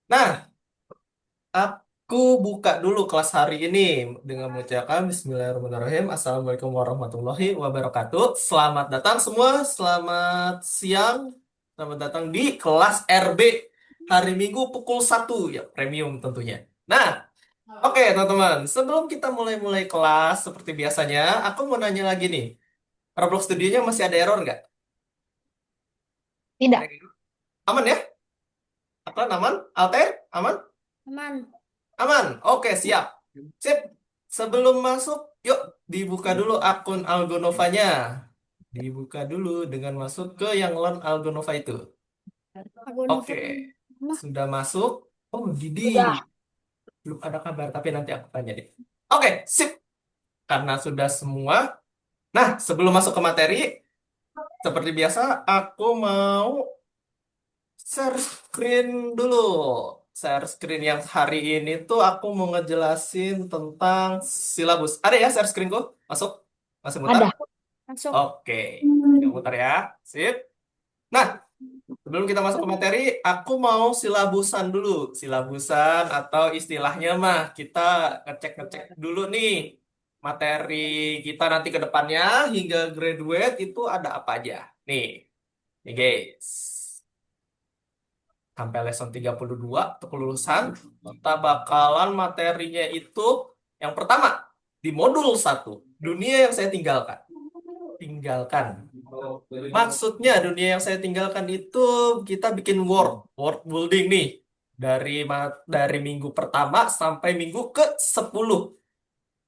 Nah, aku buka dulu kelas hari ini dengan mengucapkan Bismillahirrahmanirrahim. Assalamualaikum warahmatullahi wabarakatuh. Selamat datang semua, selamat siang, selamat datang di kelas RB hari Minggu pukul 1 ya, premium tentunya. Nah, oke teman-teman, sebelum kita mulai-mulai kelas seperti biasanya, aku mau nanya lagi nih. Roblox Studionya masih ada error nggak? Ada Tidak, error? Aman ya? Apa aman? Alter? Aman? aman. Aman. Oke, siap. Sip. Sebelum masuk, yuk dibuka dulu akun Algonovanya. Dibuka dulu dengan masuk ke yang Learn Algonova itu. Aku Oke. nelfon mah Sudah masuk. Oh, Didi. sudah. Belum ada kabar, tapi nanti aku tanya deh. Oke, sip. Karena sudah semua. Nah, sebelum masuk ke materi, seperti biasa, aku mau share screen dulu. Share screen yang hari ini tuh aku mau ngejelasin tentang silabus. Ada ya share screenku? Masuk? Masih mutar? Ada. Masuk. Oke. Yang mutar ya. Sip. Nah, sebelum kita masuk ke materi, aku mau silabusan dulu. Silabusan atau istilahnya mah kita ngecek-ngecek dulu nih. Materi kita nanti ke depannya hingga graduate itu ada apa aja. Nih guys. Sampai lesson 32 untuk kelulusan, kita bakalan materinya itu yang pertama di modul 1 dunia yang saya tinggalkan. Tinggalkan. Maksudnya dunia yang saya tinggalkan itu kita bikin world building nih dari minggu pertama sampai minggu ke 10.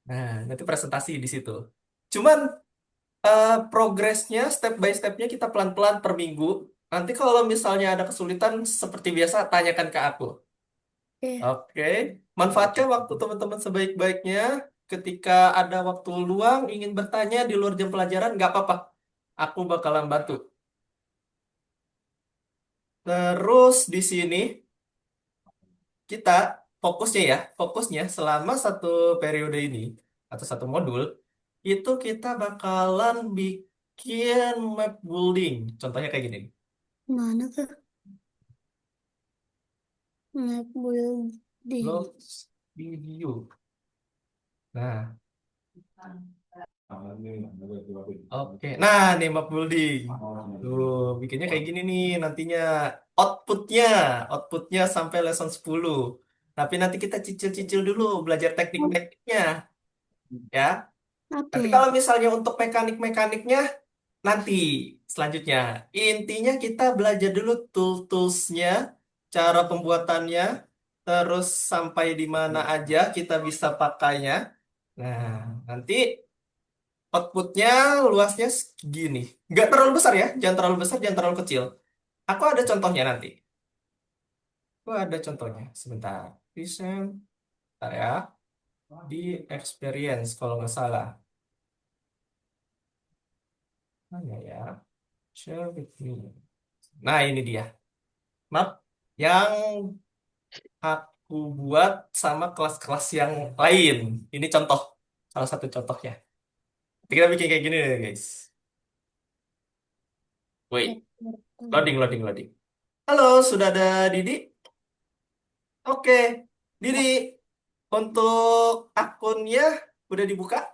Nah, nanti presentasi di situ. Cuman progresnya step by stepnya kita pelan-pelan per minggu. Nanti kalau misalnya ada kesulitan seperti biasa tanyakan ke aku. Oke. Oke, manfaatkan waktu teman-teman sebaik-baiknya. Ketika ada waktu luang, ingin bertanya di luar jam pelajaran, nggak apa-apa. Aku bakalan bantu. Terus di sini kita fokusnya selama satu periode ini atau satu modul, itu kita bakalan bikin map building. Contohnya kayak gini. Mana tuh? Naik building. Logs video. Nah, oke. Nah, nih map building. Tuh, bikinnya kayak gini nih nantinya. Outputnya, outputnya sampai lesson 10. Tapi nanti kita cicil-cicil dulu, belajar teknik-tekniknya, ya. Tapi Oke. kalau misalnya untuk mekanik-mekaniknya, nanti selanjutnya. Intinya kita belajar dulu tool-toolsnya, cara pembuatannya, terus sampai di mana aja kita bisa pakainya. Nah, nanti outputnya luasnya segini. Nggak terlalu besar ya, jangan terlalu besar, jangan terlalu kecil. Aku ada contohnya nanti. Aku ada contohnya. Sebentar. Present, bentar ya. Di experience kalau nggak salah. Mana ya? Share with me. Nah, ini dia. Map yang aku buat sama kelas-kelas yang lain. Ini contoh, salah satu contohnya. Kita bikin kayak gini deh, guys. Wait, loading, loading, loading. Halo, sudah ada Didi? Oke, Didi, untuk akunnya udah dibuka,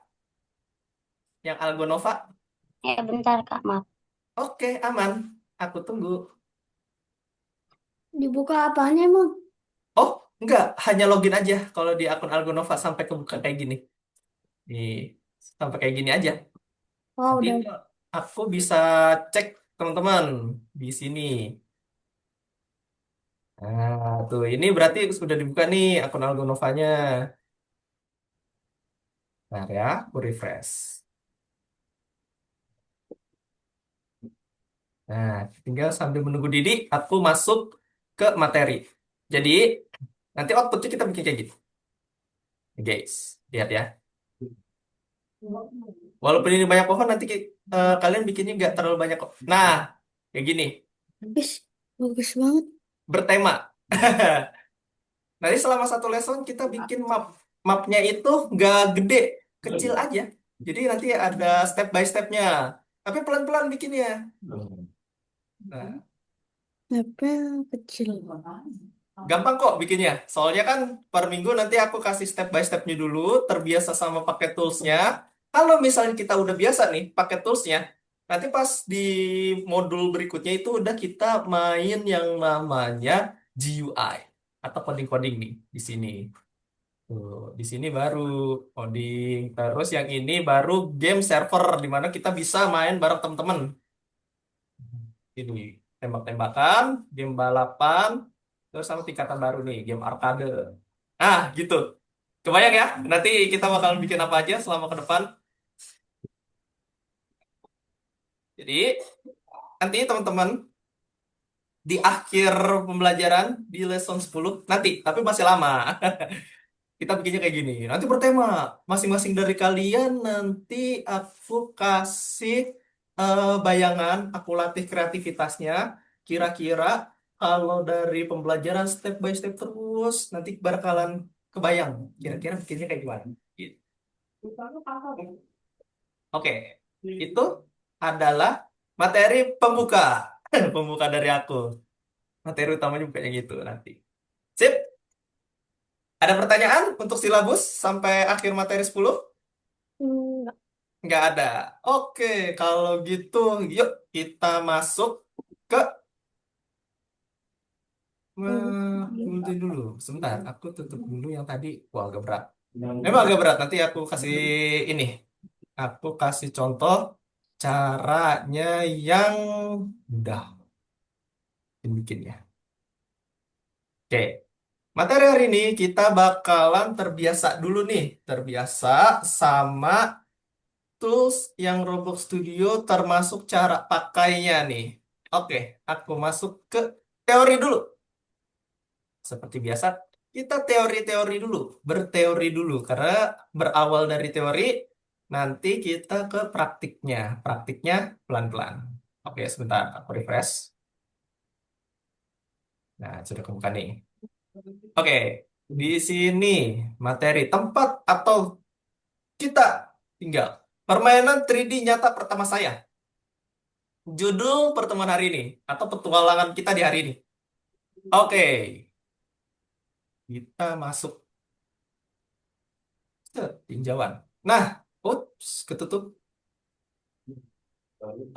yang Algonova? Bentar Kak, maaf. Oke, aman. Aku tunggu. Dibuka apanya emang? Oh, enggak, hanya login aja kalau di akun Algonova sampai kebuka kayak gini. Nih, sampai kayak gini aja. Oh, Nanti udah. aku bisa cek teman-teman di sini. Nah, tuh ini berarti sudah dibuka nih akun Algonovanya. Nah, ya, aku refresh. Nah, tinggal sambil menunggu Didi, aku masuk ke materi. Jadi, nanti outputnya kita bikin kayak gitu. Guys, lihat ya. Walaupun ini banyak pohon, nanti kalian bikinnya nggak terlalu banyak kok. Nah, kayak gini, Bagus, bagus banget. bertema. Nanti selama satu lesson kita bikin map. Mapnya itu nggak gede, kecil aja. Jadi nanti ada step by stepnya. Tapi pelan-pelan bikinnya. Nah, Apa kecil? Gampang kok bikinnya. Soalnya kan per minggu nanti aku kasih step by stepnya dulu, terbiasa sama pakai toolsnya. Kalau misalnya kita udah biasa nih pakai toolsnya, nanti pas di modul berikutnya itu udah kita main yang namanya GUI atau coding-coding nih di sini. Tuh, di sini baru coding. Terus yang ini baru game server di mana kita bisa main bareng teman-teman. Ini tembak-tembakan, game balapan, terus sama tingkatan baru nih, game arcade. Ah, gitu. Kebayang ya? Nanti kita bakal bikin apa aja selama ke depan. Jadi, nanti teman-teman di akhir pembelajaran di lesson 10 nanti, tapi masih lama. Kita bikinnya kayak gini. Nanti bertema masing-masing dari kalian nanti aku kasih bayangan, aku latih kreativitasnya. Kira-kira kalau dari pembelajaran step by step terus nanti bakalan kebayang. Kira-kira bikinnya kayak gimana? Gitu. Oke, itu adalah materi pembuka. Pembuka dari aku. Materi utamanya bukan yang gitu nanti. Sip? Ada pertanyaan untuk silabus sampai akhir materi 10? Enggak. Nggak ada. Oke, kalau gitu yuk kita masuk ke multi dulu. Sebentar, aku tutup dulu yang tadi. Wah, agak berat. Memang agak berat. Nanti aku kasih ini. Aku kasih contoh caranya yang mudah bikinnya. Oke, materi hari ini kita bakalan terbiasa dulu nih. Terbiasa sama tools yang Roblox Studio termasuk cara pakainya nih. Oke, aku masuk ke teori dulu. Seperti biasa, kita teori-teori dulu, berteori dulu. Karena berawal dari teori, nanti kita ke praktiknya. Praktiknya pelan-pelan. Oke, sebentar, aku refresh. Nah, sudah kebuka nih. Oke, di sini materi tempat atau kita tinggal. Permainan 3D nyata pertama saya. Judul pertemuan hari ini atau petualangan kita di hari ini. Oke, kita masuk ke tinjauan. Nah, ups, ketutup.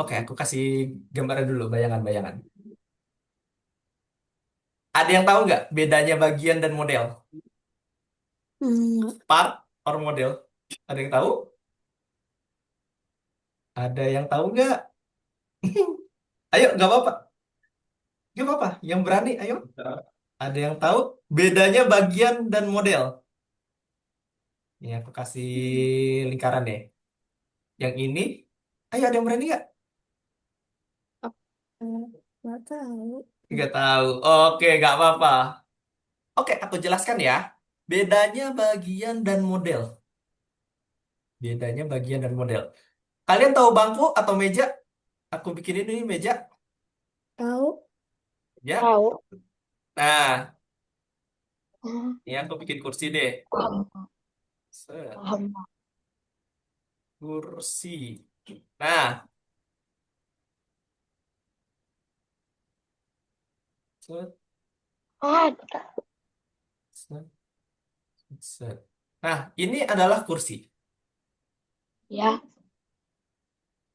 Oke, aku kasih gambaran dulu, bayangan-bayangan. Ada yang tahu nggak bedanya bagian dan model? Enggak. Part or model? Ada yang tahu? Ada yang tahu nggak? Ayo, nggak apa-apa. Nggak apa-apa. Yang berani, ayo. Ada yang tahu bedanya bagian dan model? Ini aku kasih lingkaran deh. Yang ini, ayo ada yang berani nggak? Enggak tahu. Nggak tahu. Oke, nggak apa-apa. Oke, aku jelaskan ya. Bedanya bagian dan model. Bedanya bagian dan model. Kalian tahu bangku atau meja? Aku bikinin ini meja. Tahu. Ya. Tahu. Nah, Hmm, ini aku bikin kursi deh. paham. Set, Paham. kursi. Nah, set, Ada. set, set. Nah, ini adalah kursi. Ya.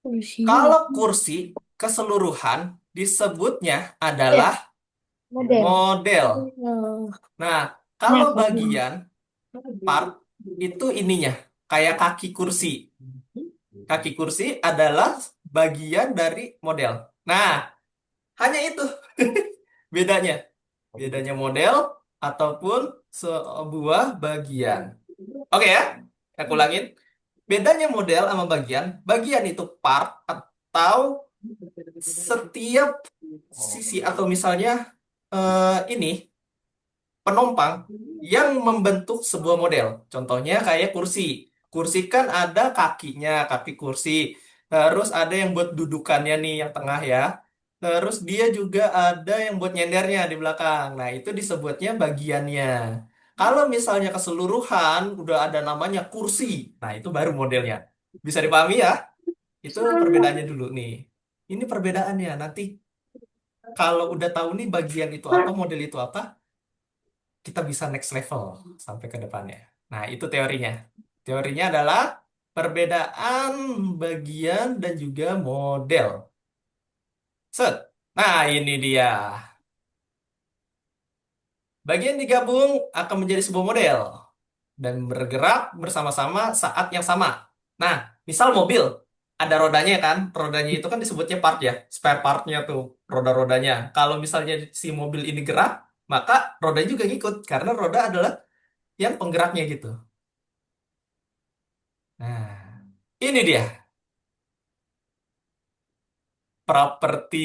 Kursinya Kalau apa? kursi keseluruhan disebutnya Ya, adalah model. model. Oh. Nah, Nah, kalau kamu. bagian part itu ininya kayak kaki kursi. Kaki kursi adalah bagian dari model. Nah, hanya itu bedanya. Bedanya model ataupun sebuah bagian. Oke ya, aku ulangin. Bedanya model sama bagian. Bagian itu part atau setiap sisi atau misalnya ini penumpang yang membentuk sebuah model. Contohnya kayak kursi. Kursi kan ada kakinya, kaki kursi. Terus ada yang buat dudukannya nih yang tengah ya. Terus dia juga ada yang buat nyendernya di belakang. Nah, itu disebutnya bagiannya. Kalau misalnya keseluruhan udah ada namanya kursi. Nah, itu baru modelnya. Bisa dipahami ya? Itu perbedaannya dulu nih. Ini perbedaannya. Nanti kalau udah tahu nih bagian itu apa, model itu apa, kita bisa next level sampai ke depannya. Nah, itu teorinya. Teorinya adalah perbedaan bagian dan juga model. Set. Nah, ini dia. Bagian digabung akan menjadi sebuah model dan bergerak bersama-sama saat yang sama. Nah, misal mobil, ada rodanya kan? Rodanya itu kan disebutnya part ya, spare partnya tuh, roda-rodanya. Kalau misalnya si mobil ini gerak, maka rodanya juga ngikut, karena roda adalah yang penggeraknya gitu. Nah, ini dia, properti.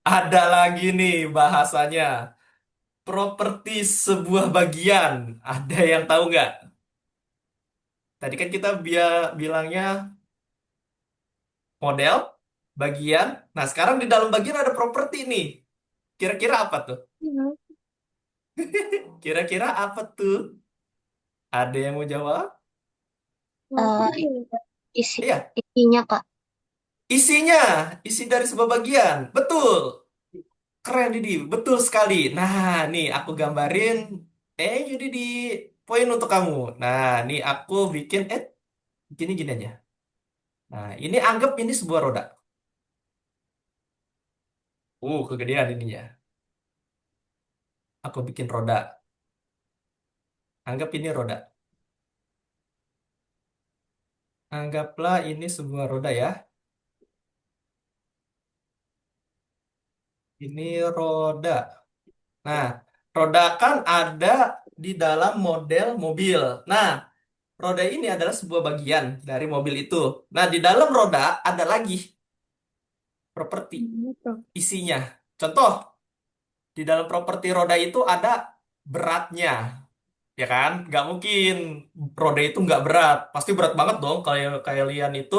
Ada lagi nih bahasanya. Properti sebuah bagian. Ada yang tahu nggak? Tadi kan kita bilangnya model, bagian. Nah, sekarang di dalam bagian ada properti nih. Kira-kira apa tuh? Iya. Kira-kira apa tuh? Ada yang mau jawab? Isi Iya, isinya Kak. isinya, isi dari sebuah bagian. Betul. Keren, Didi. Betul sekali. Nah, nih aku gambarin. Jadi di poin untuk kamu. Nah, nih aku bikin, gini-gini aja. Nah, ini anggap ini sebuah roda. Kegedean ininya. Aku bikin roda. Anggap ini roda. Anggaplah ini sebuah roda ya. Ini roda. Nah, roda kan ada di dalam model mobil. Nah, roda ini adalah sebuah bagian dari mobil itu. Nah, di dalam roda ada lagi properti isinya. Contoh, di dalam properti roda itu ada beratnya, ya kan? Nggak mungkin roda itu nggak berat. Pasti berat banget dong. Kayak kalian itu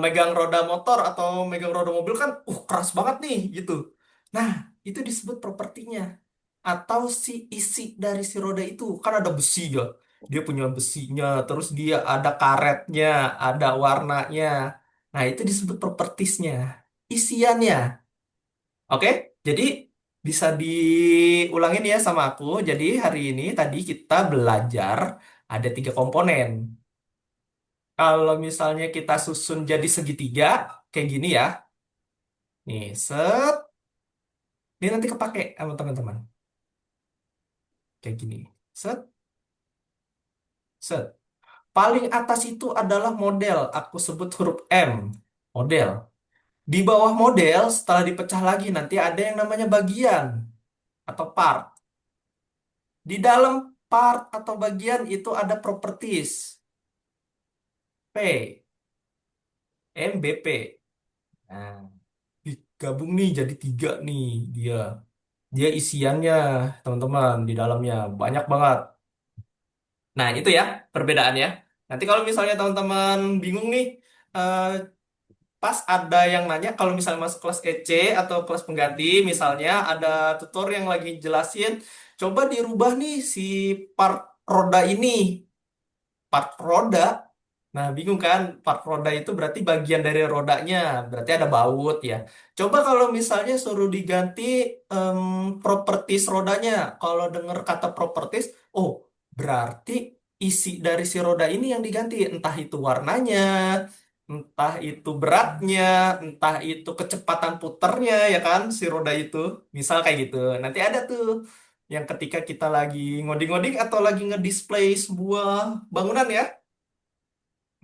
megang roda motor atau megang roda mobil kan, keras banget nih gitu. Nah, itu disebut propertinya. Atau si isi dari si roda itu kan ada besi ya. Dia punya besinya, terus dia ada karetnya, ada warnanya. Nah, itu disebut propertiesnya, isiannya. Oke, jadi bisa diulangin ya sama aku. Jadi hari ini tadi kita belajar ada 3 komponen. Kalau misalnya kita susun jadi segitiga, kayak gini ya. Nih, set. Ini nanti kepake sama teman-teman. Kayak gini. Set, set. Paling atas itu adalah model. Aku sebut huruf M. Model. Di bawah model, setelah dipecah lagi, nanti ada yang namanya bagian atau part. Di dalam part atau bagian itu ada properties. P, M, B, P. Nah, digabung nih jadi 3 nih dia. Dia isiannya, teman-teman, di dalamnya. Banyak banget. Nah, itu ya perbedaannya. Nanti kalau misalnya teman-teman bingung nih, eh, pas ada yang nanya, kalau misalnya masuk kelas EC atau kelas pengganti, misalnya ada tutor yang lagi jelasin, coba dirubah nih si part roda ini. Part roda. Nah, bingung kan? Part roda itu berarti bagian dari rodanya, berarti ada baut ya. Coba kalau misalnya suruh diganti em, properties rodanya. Kalau dengar kata properties, berarti isi dari si roda ini yang diganti. Entah itu warnanya, entah itu beratnya, entah itu kecepatan puternya ya kan, si roda itu. Misal kayak gitu. Nanti ada tuh yang ketika kita lagi ngoding-ngoding atau lagi ngedisplay sebuah bangunan ya.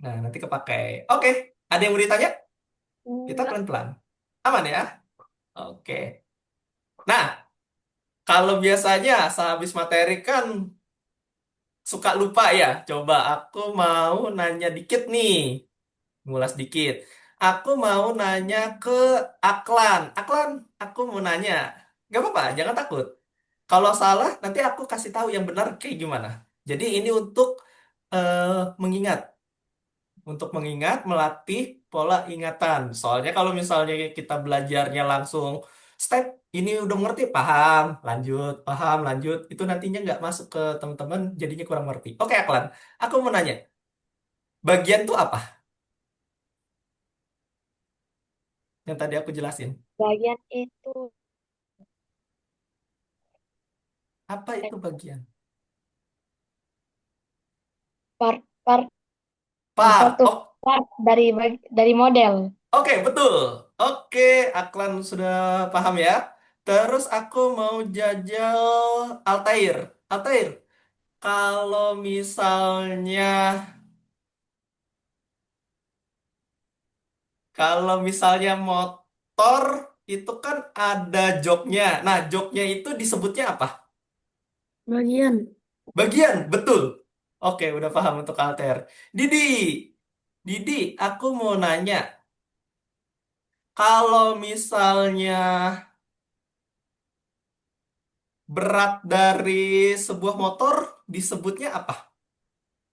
Nah, nanti kepakai. Oke, ada yang mau ditanya? Kita Enggak. pelan-pelan. Aman ya? Oke. Nah, kalau biasanya sehabis materi kan suka lupa ya. Coba aku mau nanya dikit nih. Ngulas dikit. Aku mau nanya ke Aklan. Aklan, aku mau nanya. Gak apa-apa, jangan takut. Kalau salah, nanti aku kasih tahu yang benar kayak gimana. Jadi ini untuk eh, mengingat. Untuk mengingat, melatih pola ingatan. Soalnya kalau misalnya kita belajarnya langsung step, ini udah mengerti, paham, lanjut, itu nantinya nggak masuk ke teman-teman, jadinya kurang ngerti. Oke, Aklan, aku mau nanya, bagian tuh apa yang tadi aku jelasin? Bagian itu Apa itu bagian? part part Part. satu Oh, part dari model. oke, betul. Oke, Aklan sudah paham ya. Terus aku mau jajal Altair. Altair, kalau misalnya kalau misalnya motor itu kan ada joknya. Nah, joknya itu disebutnya apa? Bagian. Bagian, betul. Oke, udah paham untuk Altair. Didi, Didi, aku mau nanya, kalau misalnya berat dari sebuah motor disebutnya apa?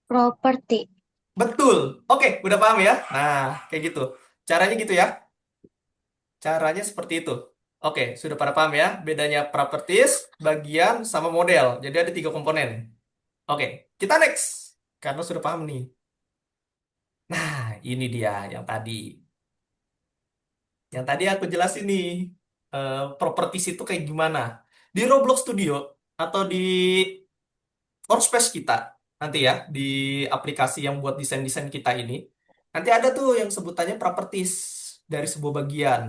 Properti. Betul. Oke, udah paham ya? Nah, kayak gitu. Caranya gitu ya. Caranya seperti itu. Oke, sudah pada paham ya? Bedanya properties, bagian, sama model. Jadi ada tiga komponen. Oke, kita next. Karena sudah paham nih. Nah, ini dia yang tadi. Yang tadi aku jelasin nih. Properties itu kayak gimana. Di Roblox Studio atau di workspace kita nanti ya di aplikasi yang buat desain-desain kita ini nanti ada tuh yang sebutannya properties dari sebuah bagian.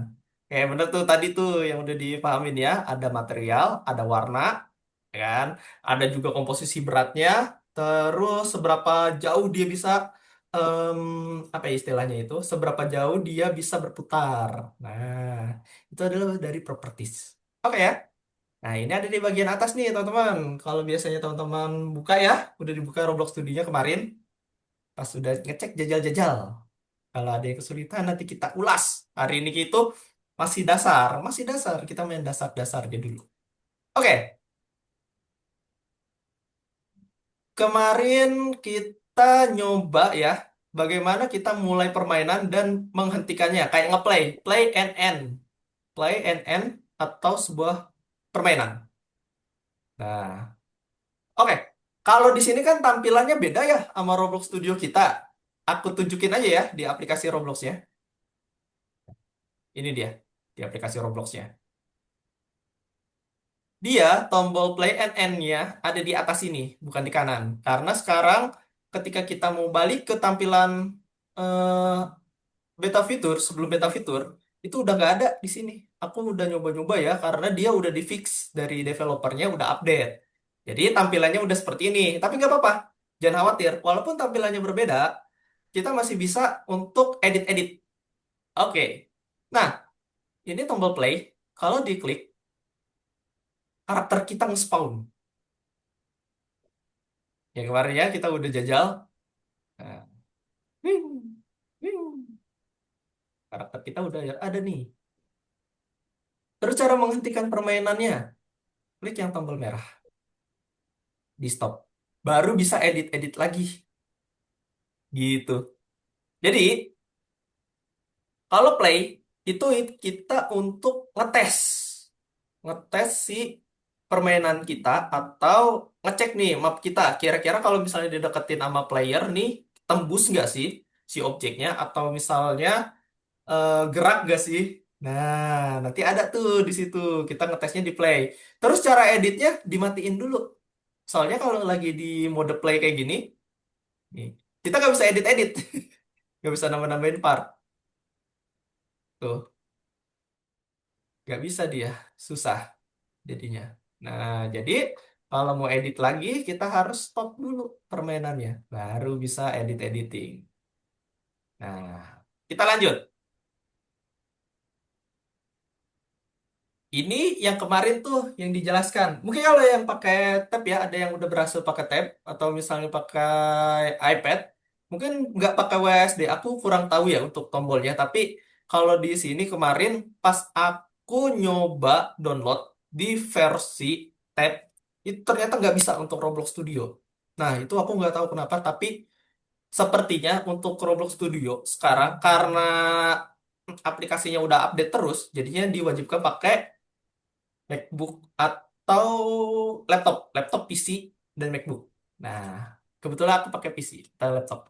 Kayak bener tuh tadi tuh yang udah dipahamin ya, ada material, ada warna, ya kan? Ada juga komposisi beratnya, terus seberapa jauh dia bisa em, apa ya istilahnya itu, seberapa jauh dia bisa berputar. Nah, itu adalah dari properties. Oke ya. Nah, ini ada di bagian atas nih, teman-teman. Kalau biasanya teman-teman buka ya, udah dibuka Roblox Studio-nya kemarin, pas sudah ngecek jajal-jajal. Kalau ada yang kesulitan, nanti kita ulas. Hari ini itu masih dasar. Kita main dasar-dasarnya dulu. Oke, kemarin kita nyoba ya, bagaimana kita mulai permainan dan menghentikannya. Kayak ngeplay, play and end atau sebuah permainan. Nah, oke, kalau di sini kan tampilannya beda ya sama Roblox Studio kita. Aku tunjukin aja ya di aplikasi Robloxnya. Ini dia di aplikasi Robloxnya. Dia tombol play and end-nya ada di atas ini, bukan di kanan. Karena sekarang ketika kita mau balik ke tampilan eh, beta fitur, sebelum beta fitur, itu udah nggak ada di sini. Aku udah nyoba-nyoba ya, karena dia udah di fix dari developernya, udah update. Jadi tampilannya udah seperti ini. Tapi nggak apa-apa, jangan khawatir. Walaupun tampilannya berbeda, kita masih bisa untuk edit-edit. Oke. Nah, ini tombol play. Kalau diklik, karakter kita nge-spawn. Yang kemarin ya, kita udah jajal. Nah, wing, wing. Karakter kita udah ada nih. Terus cara menghentikan permainannya, klik yang tombol merah. Di stop. Baru bisa edit-edit lagi. Gitu. Jadi, kalau play, itu kita untuk ngetes. Ngetes si permainan kita atau ngecek nih map kita. Kira-kira kalau misalnya dideketin sama player nih, tembus nggak sih si objeknya atau misalnya gerak nggak sih? Nah, nanti ada tuh di situ kita ngetesnya di play. Terus cara editnya dimatiin dulu. Soalnya kalau lagi di mode play kayak gini, nih, kita nggak bisa edit-edit, nggak bisa nambah-nambahin part. Tuh, nggak bisa dia, susah jadinya. Nah, jadi kalau mau edit lagi, kita harus stop dulu permainannya, baru bisa edit-editing. Nah, kita lanjut. Ini yang kemarin tuh yang dijelaskan. Mungkin kalau yang pakai tab ya, ada yang udah berhasil pakai tab atau misalnya pakai iPad, mungkin nggak pakai WSD. Aku kurang tahu ya untuk tombolnya. Tapi kalau di sini kemarin pas aku nyoba download di versi tab, itu ternyata nggak bisa untuk Roblox Studio. Nah, itu aku nggak tahu kenapa. Tapi sepertinya untuk Roblox Studio sekarang karena aplikasinya udah update terus, jadinya diwajibkan pakai MacBook atau laptop PC dan MacBook. Nah, kebetulan aku pakai PC atau laptop.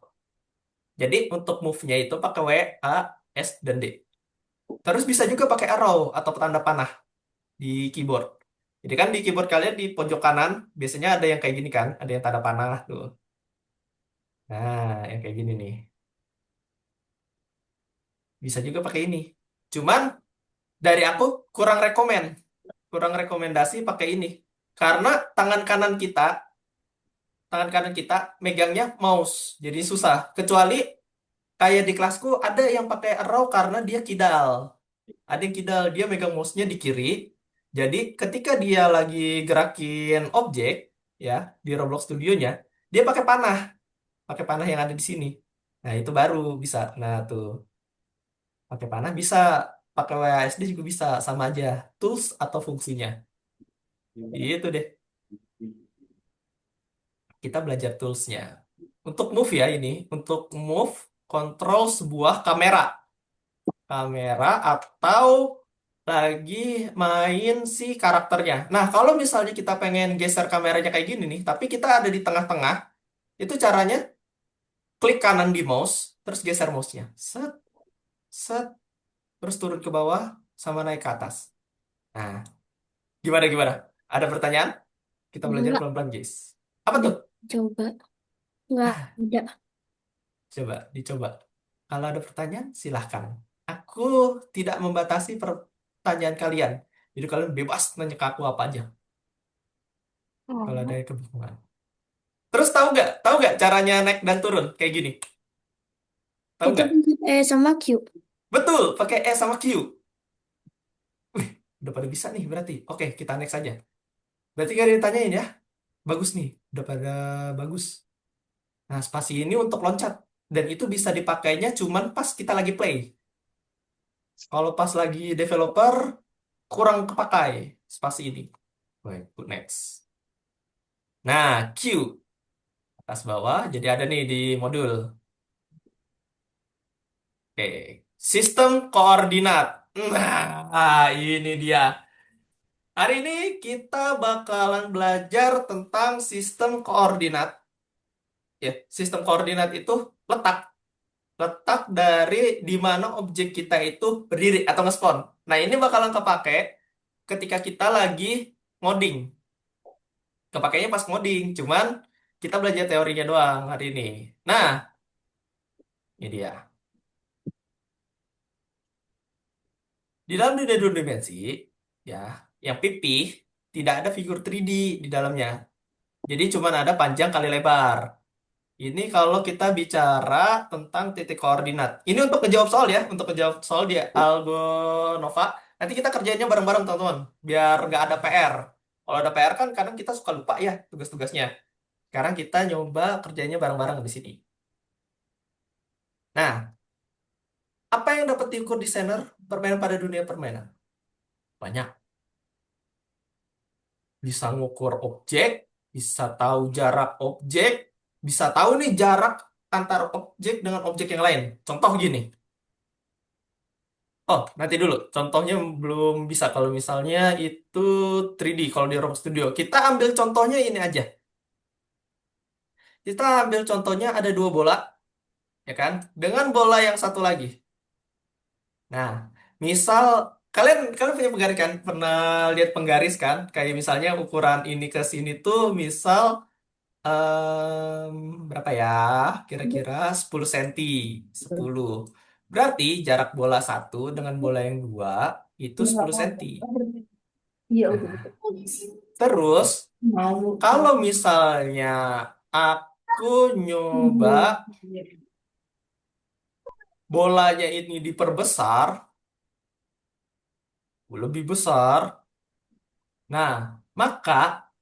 Jadi untuk move-nya itu pakai W, A, S, dan D. Terus bisa juga pakai arrow atau tanda panah di keyboard. Jadi kan di keyboard kalian di pojok kanan biasanya ada yang kayak gini kan, ada yang tanda panah tuh. Nah, yang kayak gini nih. Bisa juga pakai ini. Cuman dari aku kurang rekomen, kurang rekomendasi pakai ini. Karena tangan kanan kita megangnya mouse, jadi susah. Kecuali kayak di kelasku ada yang pakai arrow karena dia kidal. Ada yang kidal, dia megang mouse-nya di kiri. Jadi ketika dia lagi gerakin objek ya di Roblox Studionya, dia pakai panah yang ada di sini. Nah, itu baru bisa. Nah, tuh pakai panah bisa, pakai WASD juga bisa, sama aja tools atau fungsinya. Itu deh. Kita belajar toolsnya. Untuk move ya ini, untuk move kontrol sebuah kamera atau lagi main si karakternya. Nah, kalau misalnya kita pengen geser kameranya kayak gini nih, tapi kita ada di tengah-tengah, itu caranya klik kanan di mouse, terus geser mouse-nya. Set, set, terus turun ke bawah, sama naik ke atas. Nah, gimana? Ada pertanyaan? Kita belajar Enggak, pelan-pelan, guys. Apa udah tuh? coba. Enggak, udah. Coba, dicoba. Kalau ada pertanyaan, silahkan. Aku tidak membatasi pertanyaan kalian. Jadi kalian bebas nanya ke aku apa aja kalau ada Oh. yang kebingungan. Terus tahu nggak caranya naik dan turun kayak gini? Tahu Itu nggak? pencet E sama Q. Betul, pakai E sama Q. Wih, udah pada bisa nih berarti. Oke, kita next aja. Berarti gak ada yang ditanyain ya? Bagus nih, udah pada bagus. Nah, spasi ini untuk loncat. Dan itu bisa dipakainya cuman pas kita lagi play. Kalau pas lagi developer, kurang kepakai spasi ini. Baik, good next. Nah, Q atas bawah, jadi ada nih di modul. Oke, sistem koordinat. Nah, ini dia. Hari ini kita bakalan belajar tentang sistem koordinat. Ya, sistem koordinat itu letak, letak dari di mana objek kita itu berdiri atau nge-spawn. Nah, ini bakalan kepake ketika kita lagi ngoding. Kepakainya pas ngoding, cuman kita belajar teorinya doang hari ini. Nah, ini dia. Di dalam dunia dua dimensi, ya, yang pipih tidak ada figur 3D di dalamnya. Jadi cuma ada panjang kali lebar. Ini kalau kita bicara tentang titik koordinat. Ini untuk menjawab soal ya, untuk menjawab soal di Algonova. Nanti kita kerjainnya bareng-bareng teman-teman, biar nggak ada PR. Kalau ada PR kan kadang kita suka lupa ya tugas-tugasnya. Sekarang kita nyoba kerjanya bareng-bareng di sini. Nah, apa yang dapat diukur desainer permainan pada dunia permainan? Banyak. Bisa ngukur objek, bisa tahu jarak objek, bisa tahu nih jarak antar objek dengan objek yang lain. Contoh gini. Oh, nanti dulu. Contohnya belum bisa kalau misalnya itu 3D kalau di Roblox Studio. Kita ambil contohnya ini aja. Kita ambil contohnya ada dua bola, ya kan? Dengan bola yang satu lagi. Nah, misal kalian kalian punya penggaris kan? Pernah lihat penggaris kan? Kayak misalnya ukuran ini ke sini tuh misal berapa ya? Kira-kira 10 cm. 10. Berarti jarak bola satu dengan bola yang dua itu 10 cm. Iya, udah Nah, gitu. terus Mau. kalau misalnya aku nyoba bolanya ini diperbesar, lebih besar. Nah, maka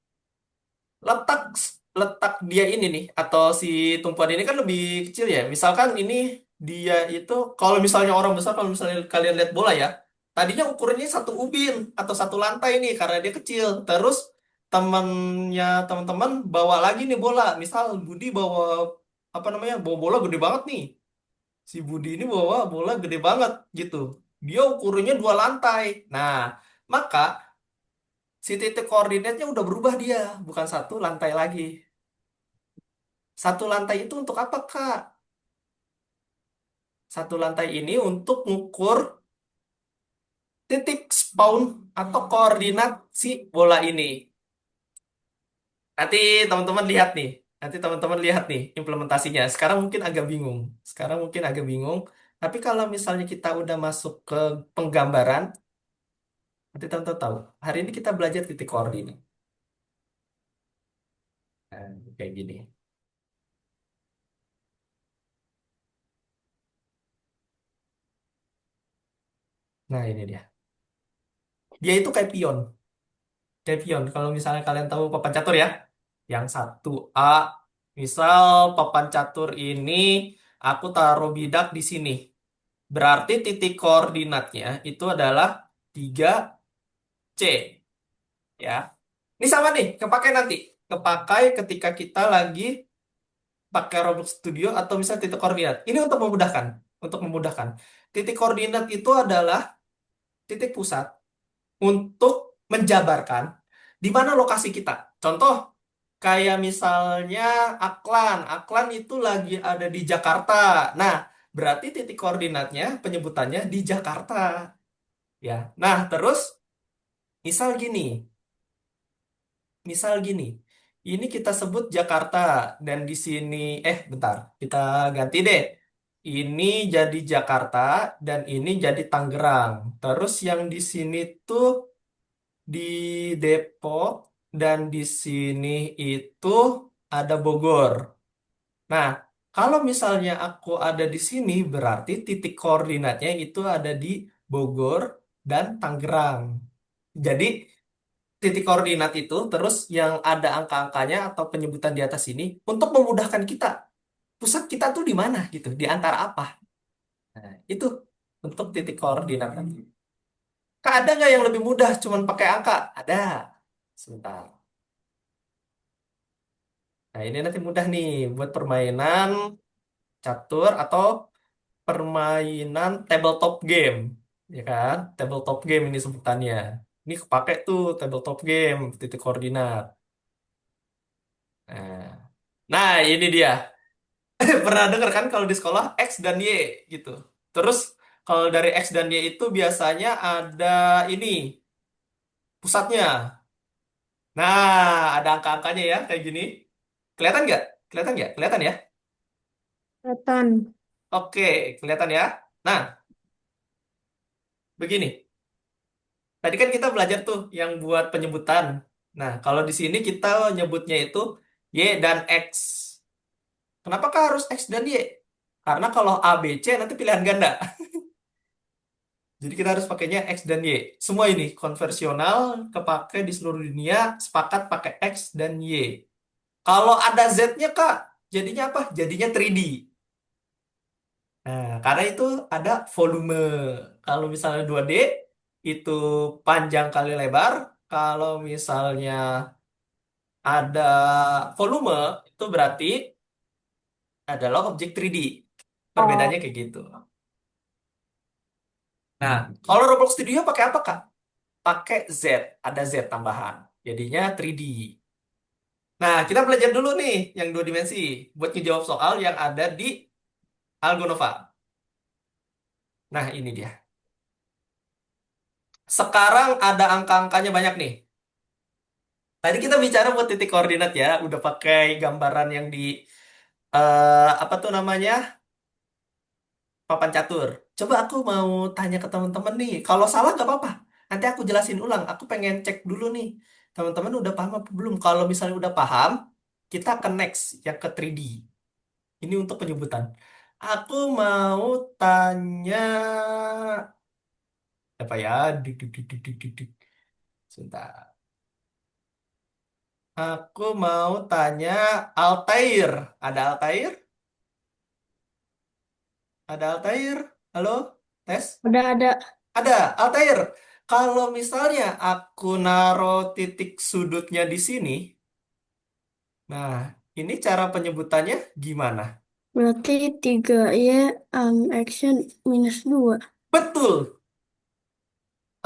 letak letak dia ini nih atau si tumpuan ini kan lebih kecil ya. Misalkan ini dia itu kalau misalnya orang besar kalau misalnya kalian lihat bola ya, tadinya ukurannya satu ubin atau satu lantai nih karena dia kecil. Terus teman-teman bawa lagi nih bola. Misal Budi bawa apa namanya? Bawa bola gede banget nih. Si Budi ini bawa bola gede banget gitu. Dia ukurannya dua lantai. Nah, maka si titik koordinatnya udah berubah dia, bukan satu lantai lagi. Satu lantai itu untuk apa, Kak? Satu lantai ini untuk mengukur titik spawn. atau koordinat si bola ini. Nanti teman-teman lihat nih. Nanti teman-teman lihat nih implementasinya. Sekarang mungkin agak bingung. Sekarang mungkin agak bingung. Tapi kalau misalnya kita udah masuk ke penggambaran, nanti teman-teman tahu. Hari ini kita belajar titik koordinat. Nah, kayak gini. Nah, ini dia. Dia itu kayak pion. Kayak pion. Kalau misalnya kalian tahu papan catur ya. Yang satu A, misal papan catur ini aku taruh bidak di sini. Berarti titik koordinatnya itu adalah 3C. Ya. Ini sama nih, kepakai nanti. Kepakai ketika kita lagi pakai Roblox Studio atau misalnya titik koordinat. Ini untuk memudahkan. Untuk memudahkan. Titik koordinat itu adalah titik pusat untuk menjabarkan di mana lokasi kita. Contoh, kayak misalnya Aklan. Aklan itu lagi ada di Jakarta. Nah, berarti titik koordinatnya penyebutannya di Jakarta. Ya. Nah, terus misal gini. Misal gini, ini kita sebut Jakarta dan di sini, bentar, kita ganti deh. Ini jadi Jakarta dan ini jadi Tangerang. Terus yang di sini tuh di Depok dan di sini itu ada Bogor. Nah, kalau misalnya aku ada di sini, berarti titik koordinatnya itu ada di Bogor dan Tangerang. Jadi titik koordinat itu terus yang ada angka-angkanya atau penyebutan di atas ini untuk memudahkan kita. Pusat kita tuh di mana gitu, di antara apa? Nah, itu untuk titik koordinat nanti. Kak, ada nggak yang lebih mudah cuman pakai angka? Ada. Sebentar. Nah, ini nanti mudah nih buat permainan catur atau permainan tabletop game. Ya kan? Tabletop game ini sebutannya. Ini kepake tuh tabletop game, titik koordinat. Nah, nah ini dia. Pernah dengar kan kalau di sekolah X dan Y gitu. Terus kalau dari X dan Y itu biasanya ada ini pusatnya. Nah, ada angka-angkanya ya kayak gini. Kelihatan nggak? Kelihatan nggak? Kelihatan ya? Kelihatan. Oke, kelihatan ya. Nah, begini. Tadi kan kita belajar tuh yang buat penyebutan. Nah, kalau di sini kita nyebutnya itu Y dan X. Kenapakah harus X dan Y? Karena kalau A, B, C nanti pilihan ganda. Jadi kita harus pakainya X dan Y. Semua ini konversional, kepake di seluruh dunia, sepakat pakai X dan Y. Kalau ada Z-nya, Kak, jadinya apa? Jadinya 3D. Nah, karena itu ada volume. Kalau misalnya 2D, itu panjang kali lebar. Kalau misalnya ada volume, itu berarti adalah objek 3D. Perbedaannya Oh. kayak gitu. Nah, kalau Roblox Studio pakai apa, Kak? Pakai Z, ada Z tambahan. Jadinya 3D. Nah, kita belajar dulu nih yang dua dimensi buat ngejawab soal yang ada di Algonova. Nah, ini dia. Sekarang ada angka-angkanya banyak nih. Tadi kita bicara buat titik koordinat ya, udah pakai gambaran yang di apa tuh namanya? Papan catur. Coba aku mau tanya ke teman-teman nih. Kalau salah nggak apa-apa. Nanti aku jelasin ulang. Aku pengen cek dulu nih. Teman-teman udah paham apa belum? Kalau misalnya udah paham, kita akan next yang ke 3D. Ini untuk penyebutan. Aku mau tanya apa ya? Dik, dik, dik, dik, dik, dik, dik. Sebentar. Aku mau tanya Altair. Ada Altair? Ada Altair? Halo? Tes? Ada. Ada Altair. Kalau misalnya aku naruh titik sudutnya di sini, nah ini cara penyebutannya gimana? Berarti 3 ya, action -2. Betul,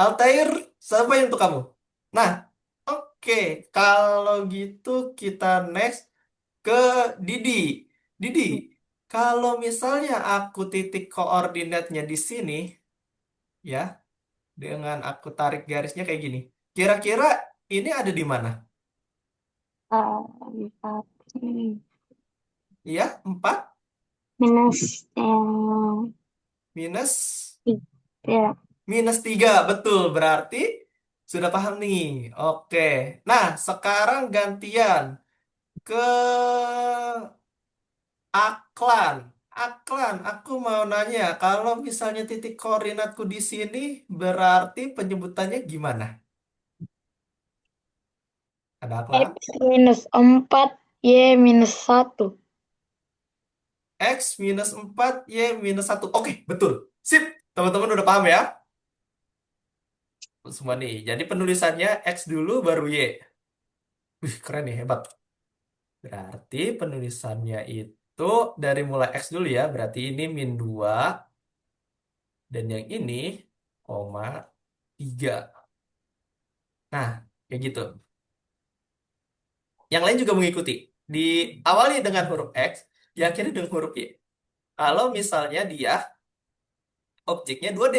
Altair, siapa yang untuk kamu? Nah, oke, kalau gitu kita next ke Didi. Didi, kalau misalnya aku titik koordinatnya di sini, ya, Dengan aku tarik garisnya kayak gini. Kira-kira ini ada di mana? Empat. Iya, 4 Minus yang minus tiga. minus 3. Betul, berarti sudah paham nih. Oke. Nah, sekarang gantian ke Aklan. Aklan, aku mau nanya, kalau misalnya titik koordinatku di sini, berarti penyebutannya gimana? Ada X Aklan? minus 4, Y minus 1. X minus 4 Y minus 1. Oke, betul. Sip, teman-teman udah paham ya? Semua nih. Jadi penulisannya X dulu baru Y. Wih, keren nih, hebat. Berarti penulisannya itu dari mulai X dulu ya. Berarti ini min 2 dan yang ini koma 3. Nah, kayak gitu. Yang lain juga mengikuti. Diawali dengan huruf X, diakhiri dengan huruf Y. Kalau misalnya dia objeknya 2D.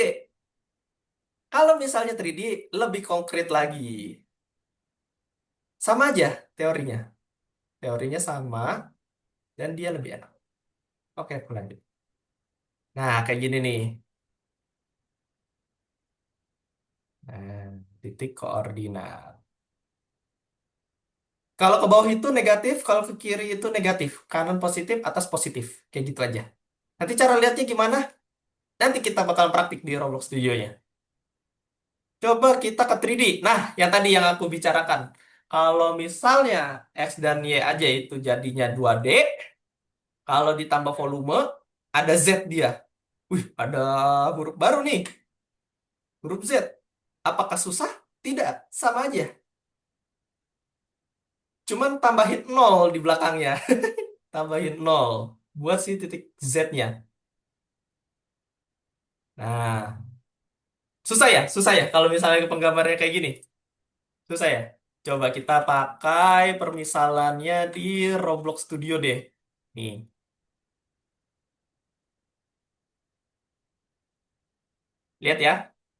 Kalau misalnya 3D, lebih konkret lagi. Sama aja teorinya. Teorinya sama dan dia lebih enak. Oke, aku lanjut. Nah, kayak gini nih. Nah, titik koordinat. Kalau ke bawah itu negatif, kalau ke kiri itu negatif. Kanan positif, atas positif. Kayak gitu aja. Nanti cara lihatnya gimana? Nanti kita bakal praktik di Roblox Studio-nya. Coba kita ke 3D. Nah, yang tadi yang aku bicarakan. Kalau misalnya X dan Y aja itu jadinya 2D, kalau ditambah volume, ada Z dia. Wih, ada huruf baru nih, huruf Z. Apakah susah? Tidak, sama aja. Cuman tambahin nol di belakangnya. Tambahin nol buat si titik Z-nya. Nah, susah ya? Susah ya kalau misalnya penggambarnya kayak gini? Susah ya? Coba kita pakai permisalannya di Roblox Studio deh. Nih, lihat ya.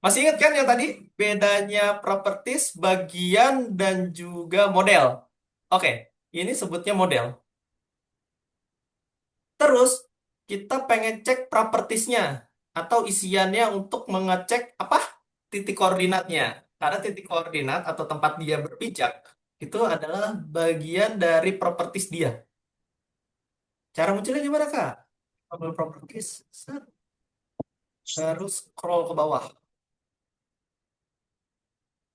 Masih ingat kan yang tadi? Bedanya properties, bagian, dan juga model. Oke, ini sebutnya model. Terus, kita pengen cek propertiesnya atau isiannya untuk mengecek apa? Titik koordinatnya. Karena titik koordinat atau tempat dia berpijak itu adalah bagian dari properties dia. Cara munculnya gimana, Kak? Ambil properties, set, terus scroll ke bawah.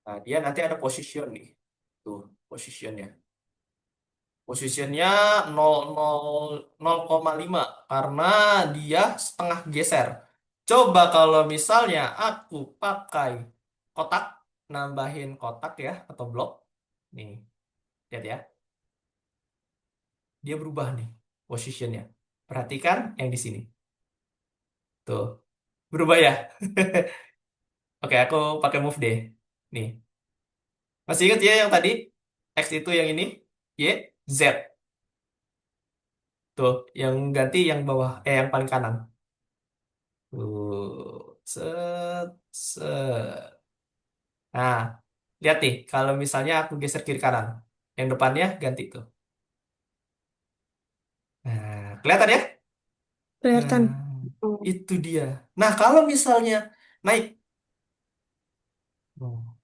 Nah, dia nanti ada position nih. Tuh, positionnya. Positionnya 0,5 karena dia setengah geser. Coba kalau misalnya aku pakai kotak, nambahin kotak ya atau blok. Nih, lihat ya. Dia berubah nih positionnya. Perhatikan yang di sini. Tuh, berubah ya. Oke, aku pakai move deh. Nih, masih ingat ya yang tadi? X itu yang ini, Y, Z. Tuh, yang ganti yang bawah, yang paling kanan. Set, set. Nah, lihat nih, kalau misalnya aku geser kiri kanan, yang depannya ganti tuh. Nah, kelihatan ya? Nah, Kelihatan. itu dia. Nah, kalau misalnya naik. Oh.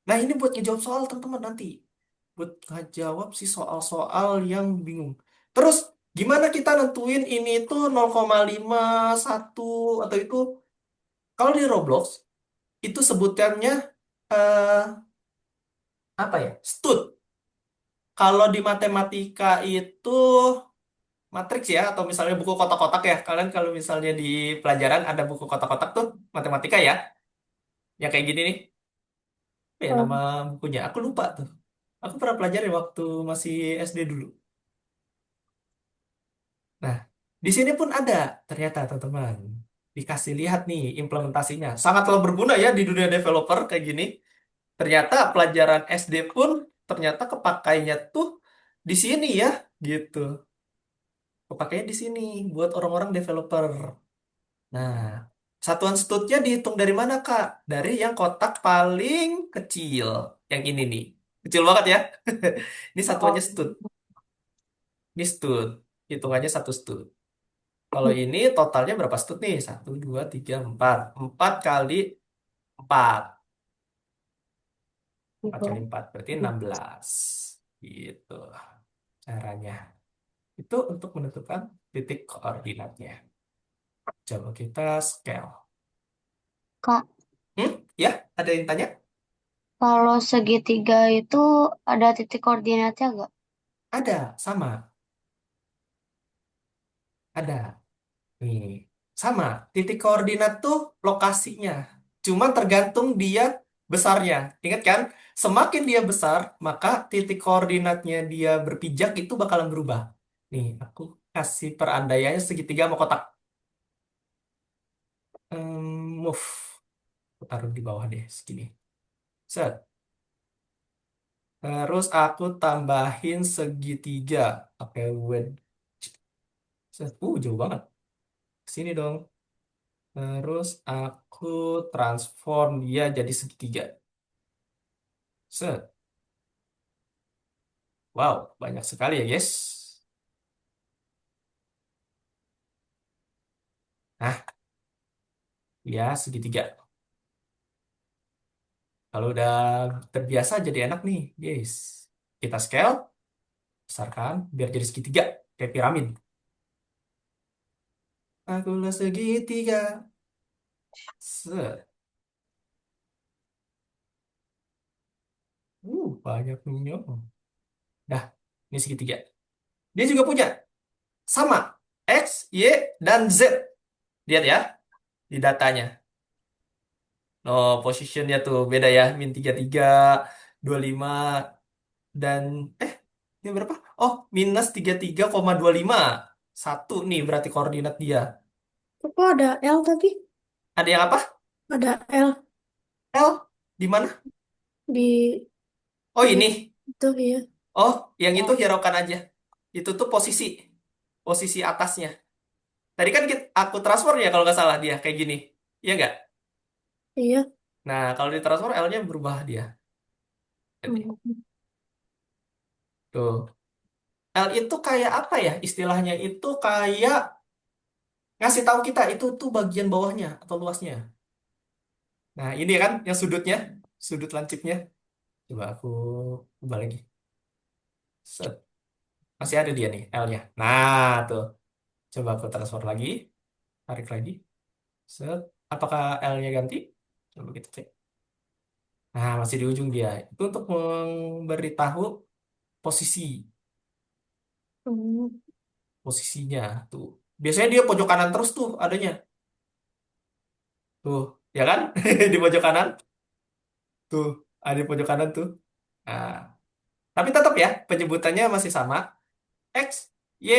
Nah, ini buat ngejawab soal teman-teman nanti. Buat ngejawab si soal-soal yang bingung. Terus, gimana kita nentuin ini tuh 0,5 1 atau itu? Kalau di Roblox, itu sebutannya eh, apa ya? Stud. Kalau di matematika itu matriks ya, atau misalnya buku kotak-kotak ya. Kalian kalau misalnya di pelajaran ada buku kotak-kotak tuh matematika ya, yang kayak gini nih. Apa ya nama Oh, bukunya? Aku lupa tuh. Aku pernah pelajari waktu masih SD dulu. Nah, di sini pun ada ternyata teman-teman. Dikasih lihat nih implementasinya. Sangatlah berguna ya di dunia developer kayak gini. Ternyata pelajaran SD pun ternyata kepakainya tuh di sini ya, gitu. Kepakainya di sini buat orang-orang developer. Nah, Satuan stutnya dihitung dari mana, Kak? Dari yang kotak paling kecil. Yang ini nih. Kecil banget ya. Ini satuannya Oh, stut. Ini stut. Hitungannya satu stut. Kalau ini totalnya berapa stut nih? Satu, dua, tiga, empat. Empat kali empat. Empat kali gitu. empat. Berarti 16. Gitu caranya. Itu untuk menentukan titik koordinatnya. Coba kita scale. Kak, Ya, ada yang tanya? kalau segitiga itu ada titik koordinatnya nggak? Ada, sama. Ada. Nih, sama. Titik koordinat tuh lokasinya. Cuman tergantung dia besarnya. Ingat kan? Semakin dia besar, maka titik koordinatnya dia berpijak itu bakalan berubah. Nih, aku kasih perandaiannya segitiga sama kotak. Move. Aku taruh di bawah deh, segini. Set. Terus aku tambahin segitiga. Pakai wedge. Set. Jauh banget. Sini dong. Terus aku transform dia jadi segitiga. Set. Wow, banyak sekali ya, guys. Nah, ya segitiga. Kalau udah terbiasa jadi enak nih, guys. Kita scale, besarkan, biar jadi segitiga. Kayak piramid. Akulah segitiga. Set. Banyaknya. Dah, ini segitiga. Dia juga punya. Sama. X, Y, dan Z. Lihat ya, di datanya. Oh, positionnya tuh beda ya. Min 33, 25, dan ini berapa? Oh, minus 33,25. Satu nih berarti koordinat dia. Kok ada L tapi? Ada yang apa? Ada L L? Di mana? di Oh, di ini. itu ya. Oh, yang itu hiraukan aja. Itu tuh posisi. Posisi atasnya. Tadi kan aku transfer ya kalau nggak salah dia kayak gini. Iya nggak? Iya. Nah, kalau di transfer L-nya berubah dia. Lihat nih. Hmm. Tuh. L itu kayak apa ya? Istilahnya itu kayak ngasih tahu kita itu tuh bagian bawahnya atau luasnya. Nah, ini kan yang sudutnya, sudut lancipnya. Coba aku ubah lagi. Set. Masih ada dia nih, L-nya. Nah, tuh. Coba aku transfer lagi, tarik lagi. Set. Apakah L-nya ganti? Coba kita cek. Nah, masih di ujung dia. Itu untuk memberitahu posisi, Hmm. posisinya tuh. Biasanya dia pojok kanan terus tuh adanya. Tuh, ya kan? Di pojok kanan. Tuh, ada di pojok kanan tuh. Nah, tapi tetap ya, penyebutannya masih sama. X, Y,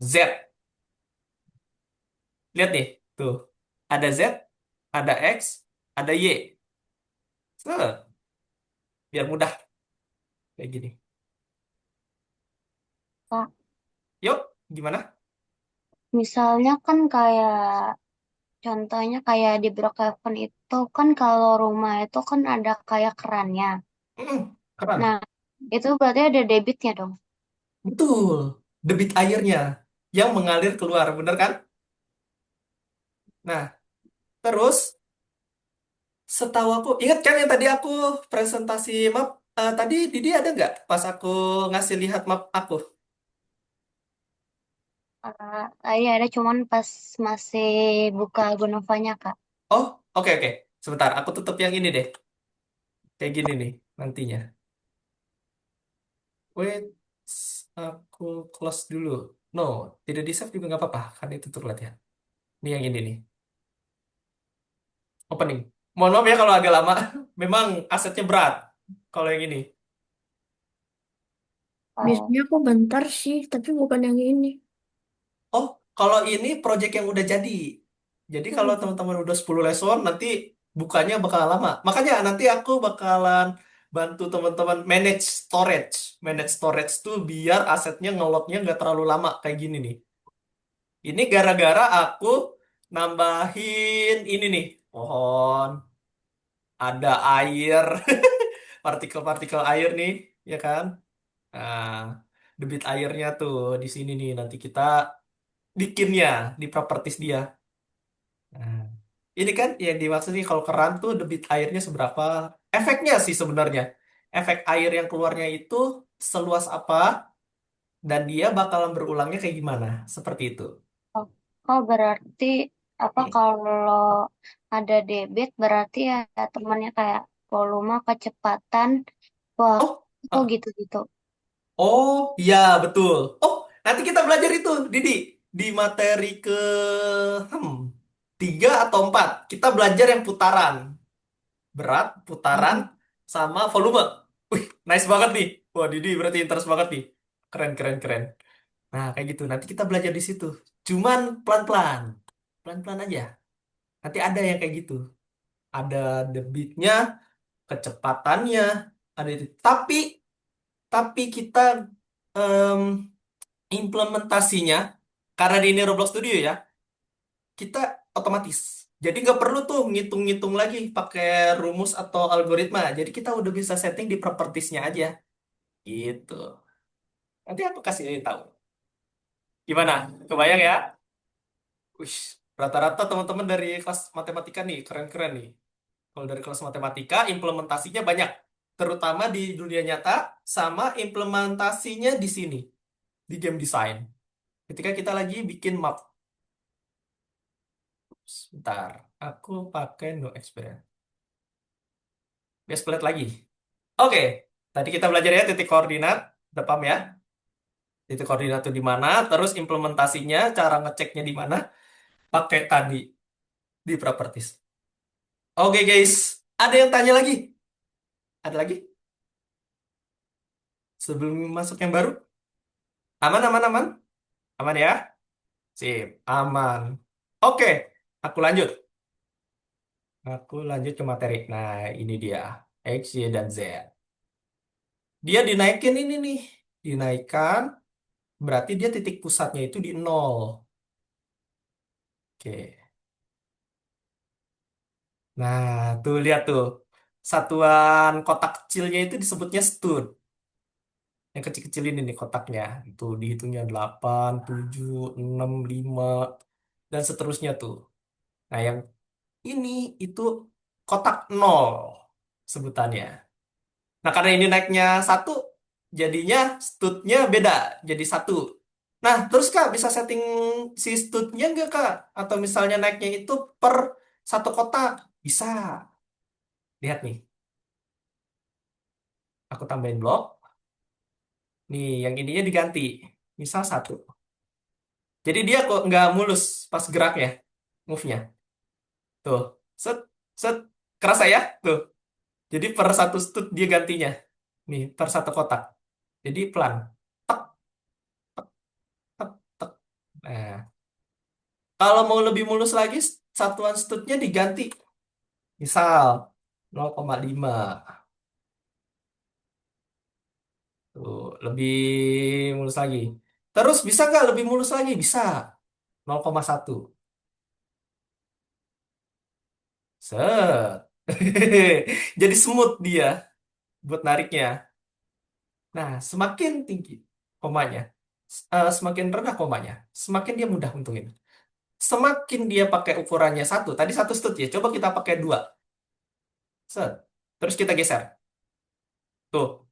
Z. Lihat nih, tuh. Ada Z, ada X, ada Y. Set, biar mudah kayak gini. Kak, Yuk, gimana? misalnya kan kayak contohnya kayak di Brookhaven itu kan kalau rumah itu kan ada kayak kerannya. Keren. Nah, itu berarti ada debitnya dong. Betul. Debit airnya yang mengalir keluar, bener kan? Nah, terus setahu aku, ingat kan yang tadi aku presentasi map? Tadi Didi ada nggak pas aku ngasih lihat map aku? Tadi ada cuman pas masih buka Gunung Kak. Oh, oke oke. Sebentar, aku tutup yang ini deh. Kayak gini nih nantinya. Wait, aku close dulu. No, tidak di save juga nggak apa-apa. Kan itu terlihat ya. Ini yang ini nih. Opening. Mohon maaf ya kalau agak lama. Memang asetnya berat. Kalau yang ini. Oh, Biasanya aku bentar sih, tapi bukan yang ini. Oh, kalau ini project yang udah jadi. Jadi kalau Hmm. teman-teman udah 10 lesson, nanti bukanya bakal lama. Makanya nanti aku bakalan bantu teman-teman manage storage. Manage storage tuh biar asetnya ngelotnya nggak terlalu lama kayak gini nih. Ini gara-gara aku nambahin ini nih, pohon, ada air, partikel-partikel air nih, ya kan? Nah, debit airnya tuh di sini nih nanti kita bikinnya di properties dia. Nah, ini kan yang dimaksud nih kalau keran tuh debit airnya seberapa? Efeknya sih sebenarnya. Efek air yang keluarnya itu seluas apa dan dia bakalan berulangnya kayak gimana? Seperti itu. Oh, oh, berarti apa Hmm. kalau ada debit berarti ya temannya kayak volume, kecepatan, Oh, waktu ah. gitu-gitu. Oh, iya betul. Oh, nanti kita belajar itu, Didi, di materi ke hmm, 3 atau 4. Kita belajar yang putaran, berat, putaran, Hmm. sama volume. Wih, nice banget nih. Wah, Didi berarti interest banget nih. Keren, keren, keren. Nah, kayak gitu. Nanti kita belajar di situ. Cuman pelan-pelan. Pelan-pelan aja. Nanti ada yang kayak gitu. Ada debitnya, kecepatannya, ada itu. Tapi kita em, implementasinya, karena di ini Roblox Studio ya, kita otomatis. Jadi nggak perlu tuh ngitung-ngitung lagi pakai rumus atau algoritma. Jadi kita udah bisa setting di propertiesnya aja. Gitu. Nanti aku kasih tahu. Gimana? Kebayang ya? Wih, rata-rata teman-teman dari kelas matematika nih, keren-keren nih. Kalau dari kelas matematika, implementasinya banyak. Terutama di dunia nyata, sama implementasinya di sini, di game design. Ketika kita lagi bikin map. Sebentar, aku pakai no experience. Biar split lagi. Oke, tadi kita belajar ya titik koordinat, udah paham ya? Titik koordinat itu di mana, terus implementasinya, cara ngeceknya di mana, pakai tadi di properties. Oke guys, ada yang tanya lagi? Ada lagi? Sebelum masuk yang baru? Aman, aman, aman? Aman ya? Sip, aman. Oke, aku lanjut. Aku lanjut ke materi. Nah, ini dia. X, Y, dan Z. Dia dinaikin ini nih. Dinaikkan, berarti dia titik pusatnya itu di nol. Oke. Nah, tuh lihat tuh. Satuan kotak kecilnya itu disebutnya stud. Yang kecil-kecil ini nih kotaknya. Itu dihitungnya 8, 7, 6, 5, dan seterusnya tuh. Nah, yang ini itu kotak nol sebutannya. Nah, karena ini naiknya satu, jadinya studnya beda, jadi satu. Nah, terus Kak, bisa setting si studnya nggak Kak? Atau misalnya naiknya itu per satu kotak? Bisa. Lihat nih, aku tambahin blok. Nih, yang ininya diganti. Misal satu. Jadi dia kok nggak mulus pas gerak ya, move-nya. Tuh, set, set. Kerasa ya? Tuh. Jadi per satu stud dia gantinya. Nih, per satu kotak. Jadi pelan. Tek, tek, tek. Nah, kalau mau lebih mulus lagi, satuan studnya diganti. Misal 0,5. Tuh, lebih mulus lagi. Terus bisa nggak lebih mulus lagi? Bisa. 0,1. Set. Jadi smooth dia buat nariknya. Nah, semakin tinggi komanya, semakin rendah komanya, semakin dia mudah untungin. Semakin dia pakai ukurannya satu, tadi satu stud ya, coba kita pakai dua. Set. Terus kita geser. Tuh.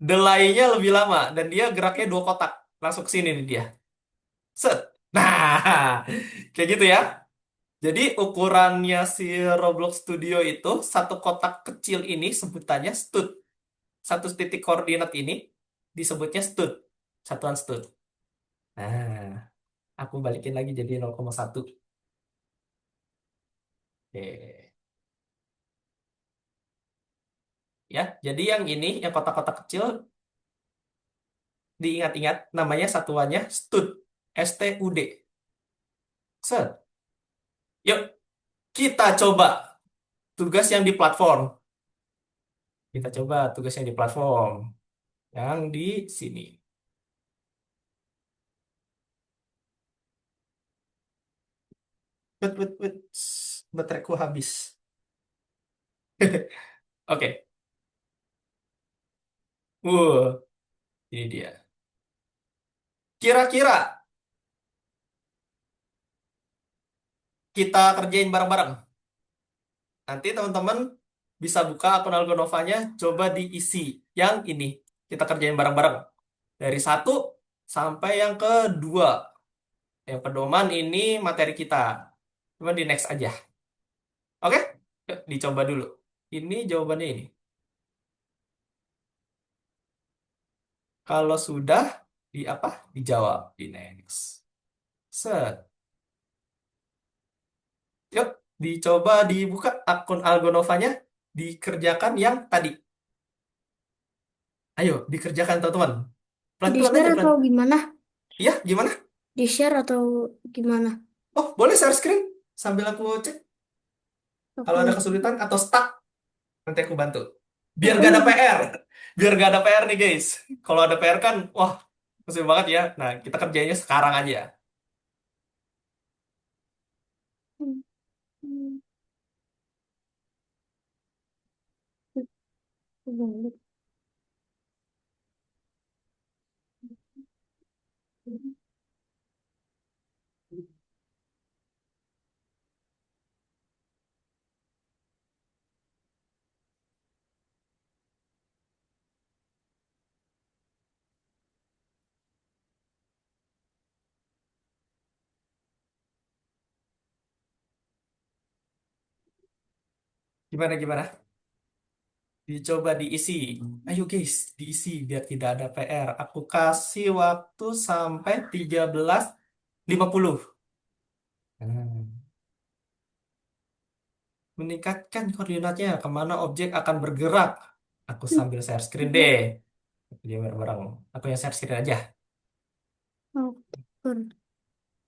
Delay-nya lebih lama dan dia geraknya 2 kotak. Langsung ke sini nih dia. Set. Nah, kayak gitu ya. Jadi ukurannya si Roblox Studio itu satu kotak kecil ini sebutannya stud. Satu titik koordinat ini disebutnya stud. Satuan stud. Nah, aku balikin lagi jadi 0,1. Oke. Ya, jadi yang ini, yang kotak-kotak kecil, diingat-ingat namanya satuannya stud. STUD. Set. Yuk, kita coba tugas yang di platform. Kita coba tugas yang di platform. Yang di sini. Wait, wait, wait. Bateraiku habis. Oke. Uh, ini dia. Kira-kira kita kerjain bareng-bareng. Nanti teman-teman bisa buka akun Algonovanya, coba diisi yang ini. Kita kerjain bareng-bareng. Dari satu sampai yang kedua. Yang pedoman ini materi kita. Cuma di next aja. Oke? Yuk, dicoba dulu. Ini jawabannya ini. Kalau sudah, di apa? Dijawab di next. Set. Yuk, dicoba dibuka akun Algonovanya. Dikerjakan yang tadi. Ayo, dikerjakan teman-teman. Di Pelan-pelan share aja, pelan. atau gimana? Iya, gimana? Di share atau gimana? Oh, boleh share screen sambil aku cek. Kalau Oke. ada kesulitan atau stuck, nanti aku bantu. Biar Aku gak ada lagi. PR. Biar gak ada PR nih, guys. Kalau ada PR kan, wah, musim banget ya. Nah, kita kerjainnya sekarang aja. Gimana, gimana? Dicoba diisi. Ayo, guys, diisi biar tidak ada PR. Aku kasih waktu sampai 13.50. Hmm. Meningkatkan koordinatnya, kemana objek akan bergerak. Aku sambil share screen deh. Dia bareng-bareng. Aku yang share screen aja.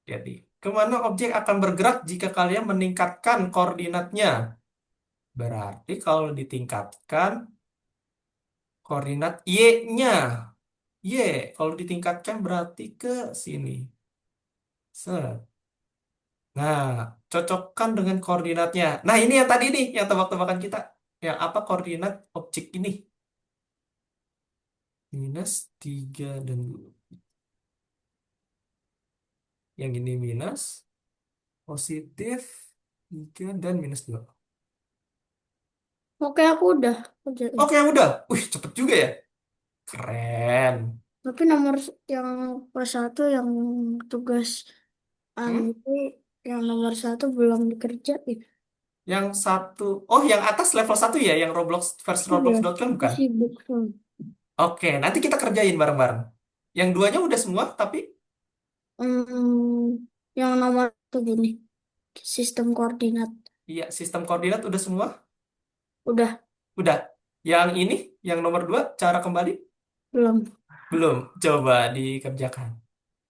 Jadi, kemana objek akan bergerak jika kalian meningkatkan koordinatnya? Berarti kalau ditingkatkan koordinat Y-nya. Y, kalau ditingkatkan berarti ke sini. Set. Nah, cocokkan dengan koordinatnya. Nah, ini yang tadi nih, yang tebak-tebakan kita. Yang apa koordinat objek ini? -3 dan 2. Yang ini minus, positif 3 dan -2. Oke, aku udah kerjain. Oke, udah. Wih, cepet juga ya. Keren. Tapi yang per satu yang tugas Hmm? itu yang nomor satu belum dikerjain. Yang satu, oh yang atas level 1 ya, yang Roblox versus Iya, Roblox.com aku bukan? sibuk. Oke, nanti kita kerjain bareng-bareng. Yang duanya udah semua, tapi Yang nomor satu gini, sistem koordinat. iya sistem koordinat udah semua, Udah, udah. Yang ini, yang nomor 2, cara kembali belum. belum. Coba dikerjakan.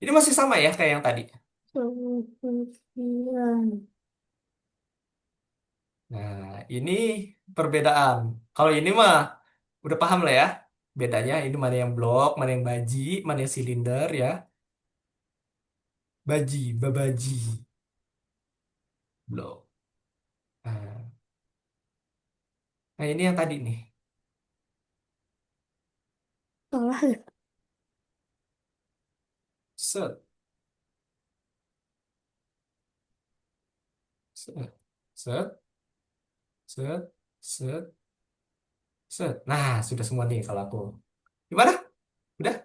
Ini masih sama ya kayak yang tadi. Kemudian, Nah, ini perbedaan. Kalau ini mah udah paham lah ya. Bedanya ini mana yang blok, mana yang baji, mana yang silinder ya. Baji, babaji, blok. Nah, nah, ini yang tadi nih. salah ya. Set, set, set, set, set, set. Nah, sudah semua nih kalau aku. Gimana? Udah?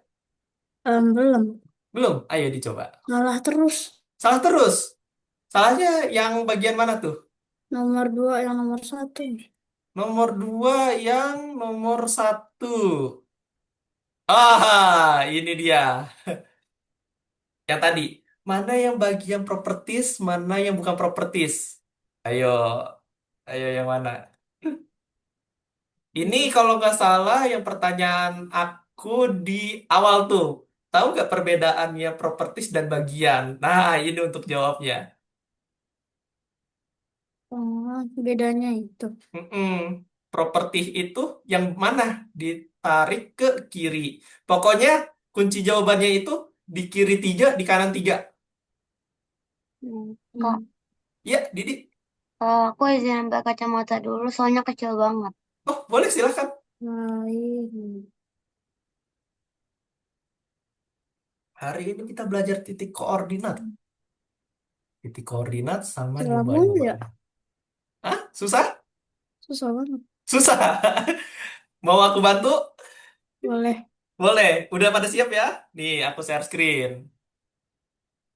Belum. Belum? Ayo dicoba. Salah terus. Salah terus. Salahnya yang bagian mana tuh? Nomor dua yang nomor satu. Nomor 2 yang nomor 1. Ah, ini dia. Yang tadi. Mana yang bagian properties, mana yang bukan properties? Ayo, ayo yang mana? Ini kalau nggak salah yang pertanyaan aku di awal tuh. Tahu nggak perbedaannya properties dan bagian? Nah, ini untuk jawabnya. Oh, bedanya itu. Mm-mm. Properties itu yang mana? Ditarik ke kiri. Pokoknya kunci jawabannya itu di kiri 3, di kanan 3. Kak, Iya, Didi. Aku izin ambil kacamata dulu, soalnya kecil banget. Oh, boleh silahkan. Lain. Hari ini kita belajar titik koordinat. Titik koordinat sama Salah mulu ya? nyoba-nyoba. Hah? Susah? Susah banget. Susah. Mau aku bantu? Boleh. Boleh. Udah pada siap ya? Nih, aku share screen.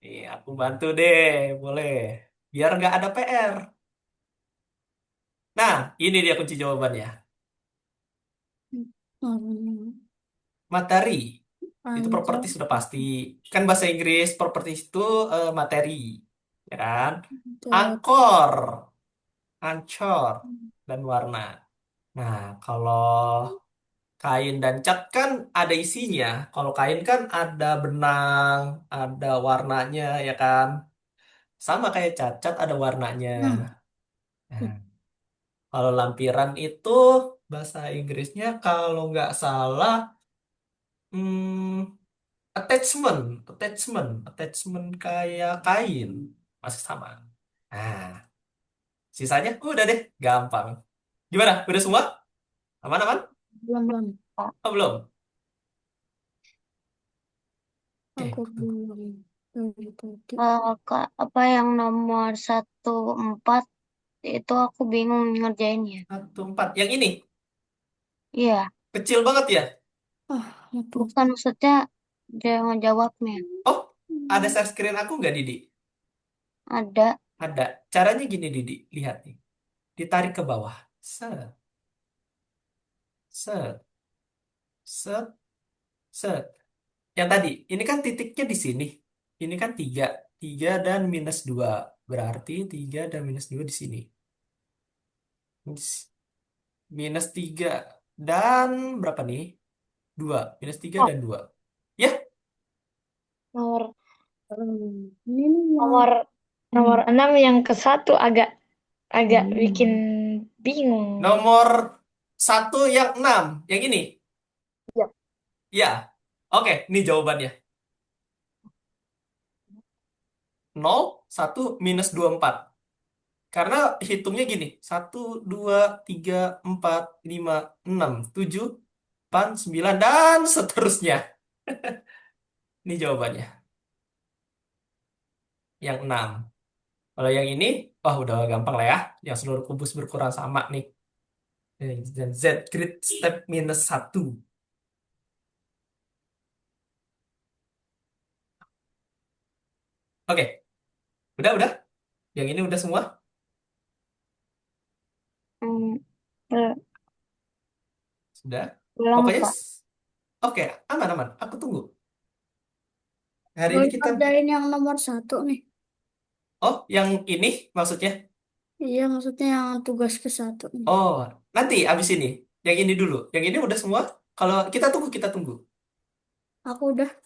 Nih, aku bantu deh. Boleh. Biar nggak ada PR. Nah, ini dia kunci jawabannya. Hmm. Materi. Itu properti Panjang. sudah pasti. Kan bahasa Inggris properti itu materi. Ya kan? Dari. Angkor. Ancor. Dan warna. Nah, kalau kain dan cat kan ada isinya. Kalau kain kan ada benang, ada warnanya, ya kan? Sama kayak cat, cat ada warnanya. Nah. Nah, kalau lampiran itu bahasa Inggrisnya kalau nggak salah, hmm, attachment, attachment kayak kain, masih sama. Nah, sisanya udah deh, gampang. Gimana? Udah semua? Aman-aman? Belum, belum. Kak. Oh, belum? Oke, Aku aku tunggu. belum. Dari tadi. Kak, apa yang nomor 14 itu aku bingung ngerjainnya. 1, 4. Yang ini, Iya, kecil banget ya? Aku. bukan maksudnya dia ngejawabnya. Oh, ada share screen aku nggak, Didi? Ada. Ada. Caranya gini, Didi. Lihat nih. Ditarik ke bawah. Set, set, set, set. Yang tadi, ini kan titiknya di sini. Ini kan 3. 3 dan -2. Berarti 3 dan -2 di sini. -3 dan berapa nih? 2. -3 Oh, dan 2. Ya, nomor Ini nih yang. Nomor nomor 6 yang ke satu agak agak bikin Hmm. bingung. nomor 1 yang 6. Yang ini. Ya. Ya. Oke, ini jawabannya. 0, 1, -24. Karena hitungnya gini, 1, 2, 3, 4, 5, 6, 7, 8, 9, dan seterusnya. Ini jawabannya, yang 6. Kalau yang ini, wah udah gampang lah ya. Yang seluruh kubus berkurang sama nih. Dan Z grid step -1. Oke, udah. Yang ini udah semua? hmm, bel- Sudah. belum Pokoknya, Kak. oke, aman-aman. Aku tunggu. Hari ini Boleh kita, kerjain yang nomor 1 nih. oh yang ini maksudnya? Iya, maksudnya yang tugas ke satu nih. Oh, nanti abis ini. Yang ini dulu. Yang ini udah semua? Kalau kita tunggu. Aku udah yang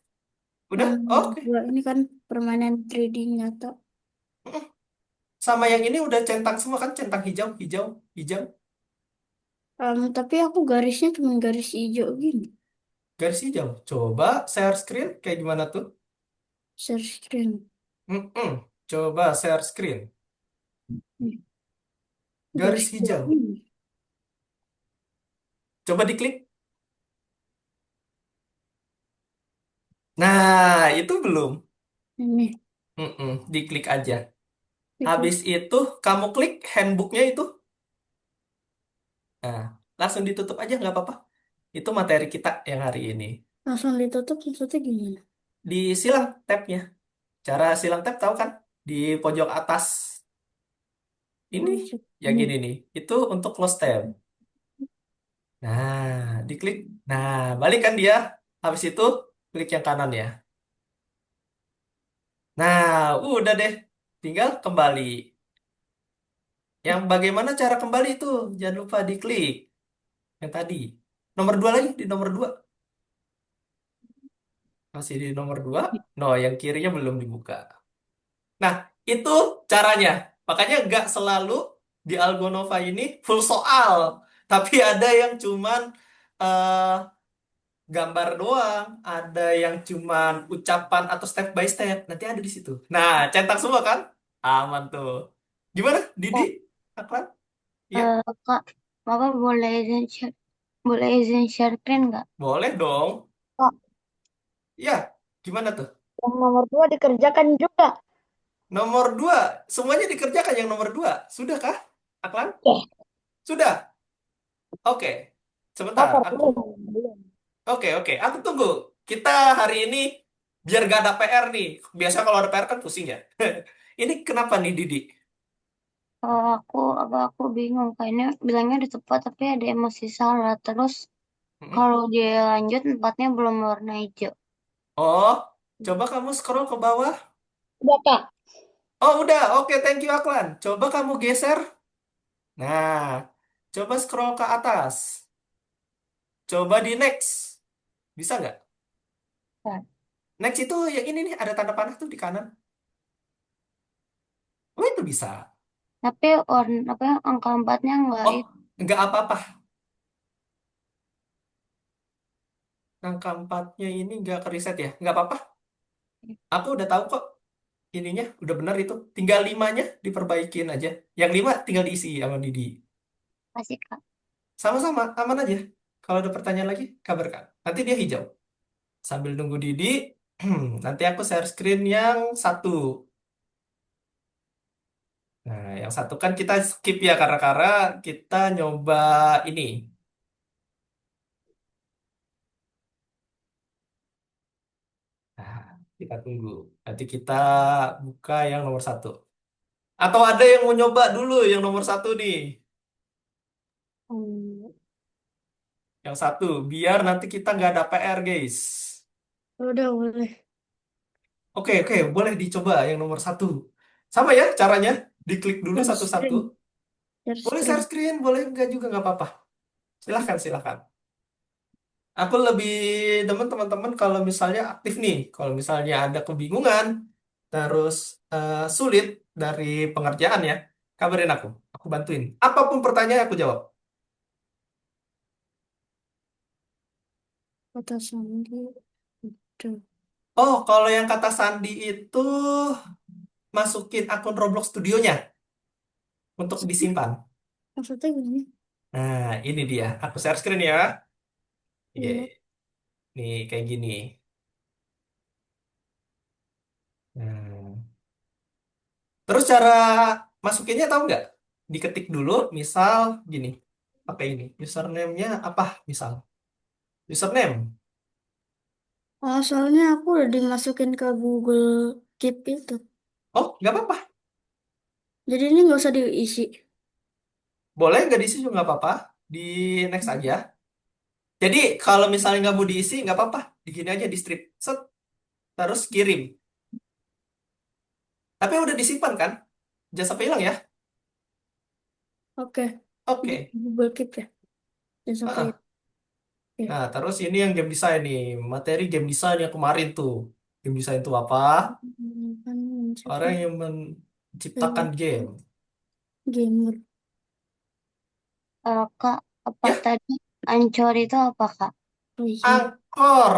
Udah? Oke. dua ini kan permainan 3D nyata. Mm. Sama yang ini udah centang semua kan? Centang hijau, hijau, hijau. Tapi aku garisnya cuma garis hijau gini. Garis hijau. Coba share screen kayak gimana tuh? Share screen. Coba share screen. Nih, garis Garis hijau hijau. ini. Coba diklik. Nah, itu belum. Ini. Diklik aja. Diklik. Habis itu kamu klik handbooknya itu. Nah, langsung ditutup aja nggak apa-apa. Itu materi kita yang hari ini. Langsung ditutup maksudnya gimana? Disilang tabnya. Cara silang tab tahu kan? Di pojok atas. Ini yang Ini. ini nih. Itu untuk close tab. Nah, diklik. Nah, balik kan dia. Habis itu klik yang kanan ya. Nah, udah deh. Tinggal kembali. Yang bagaimana cara kembali itu? Jangan lupa diklik. Yang tadi. Nomor 2 lagi, di nomor 2. Masih di nomor 2. No, yang kirinya belum dibuka. Nah, itu caranya. Makanya nggak selalu di Algonova ini full soal. Tapi ada yang cuman eh, gambar doang. Ada yang cuman ucapan atau step by step. Nanti ada di situ. Nah, centang semua kan? Aman tuh. Gimana, Didi? Kak, Aklan? Iya, Kak, Bapak boleh izin share screen nggak? boleh dong. Kak, Iya, gimana tuh? yang nomor 2 dikerjakan juga. Nomor dua, semuanya dikerjakan yang nomor dua. Sudahkah, Aklan? Oke. Sudah. Oke, sebentar. Lapor Aku, belum? Belum. oke. Aku tunggu. Kita hari ini biar gak ada PR nih. Biasa kalau ada PR kan pusing ya. Ini kenapa nih, Didi? Kalau aku bingung. Kayaknya bilangnya udah tepat, tapi ada yang masih salah. Terus Mm-mm. kalau dia lanjut, tempatnya belum warna hijau. Oh, coba kamu scroll ke bawah. Udah, Kak. Oh, udah. Oke, thank you, Aklan. Coba kamu geser. Nah, coba scroll ke atas. Coba di next. Bisa nggak? Nah, Next itu yang ini nih, ada tanda panah tuh di kanan. Oh, itu bisa. tapi warna apa yang angka empatnya nggak Oh, itu. nggak apa-apa. Angka empatnya ini nggak ke reset ya? Nggak apa-apa. Aku udah tahu kok ininya. Udah benar itu. Tinggal limanya diperbaikin aja. Yang lima tinggal diisi sama Didi. Kasih Kak. Sama-sama, aman aja. Kalau ada pertanyaan lagi, kabarkan. Nanti dia hijau. Sambil nunggu Didi, nanti aku share screen yang satu. Nah, yang satu kan kita skip ya karena kita nyoba ini. Nah, kita tunggu. Nanti kita buka yang nomor satu. Atau ada yang mau nyoba dulu yang nomor satu nih. Hmm, Yang satu, biar nanti kita nggak ada PR, guys. udah boleh. Oke, boleh dicoba yang nomor satu. Sama ya caranya, diklik dulu Share satu-satu. screen. Share Boleh share screen. screen, boleh nggak juga nggak apa-apa. Silahkan. Aku lebih demen teman-teman kalau misalnya aktif nih. Kalau misalnya ada kebingungan, terus sulit dari pengerjaan ya, kabarin aku. Aku bantuin. Apapun pertanyaan aku jawab. Kata Sandi. Udah. Oh, kalau yang kata Sandi itu masukin akun Roblox Studionya untuk disimpan. Maksudnya gini? Nah, ini dia. Aku share screen ya. Oke, Iya. nih kayak gini. Nah, terus cara masukinnya tahu nggak? Diketik dulu, misal gini. Pakai ini. Username-nya apa? Misal. Username. Soalnya aku udah dimasukin ke Google Keep itu. Oh, nggak apa-apa. Jadi ini nggak usah diisi. Boleh nggak diisi juga nggak apa-apa. Di next aja. Jadi kalau misalnya nggak mau diisi, nggak apa-apa. Di gini aja di strip. Set, terus kirim. Tapi udah disimpan kan? Jangan sampai hilang ya. Oke. Di Oke. Google Keep ya. Jangan sampai. Heeh. Oke. Nah, terus ini yang game design nih. Materi game design yang kemarin tuh. Game design itu apa? Kan Orang mencetak yang menciptakan game. gamer. Kak, apa Ya, tadi Ancor itu apa Kak? Oh iya. Angkor.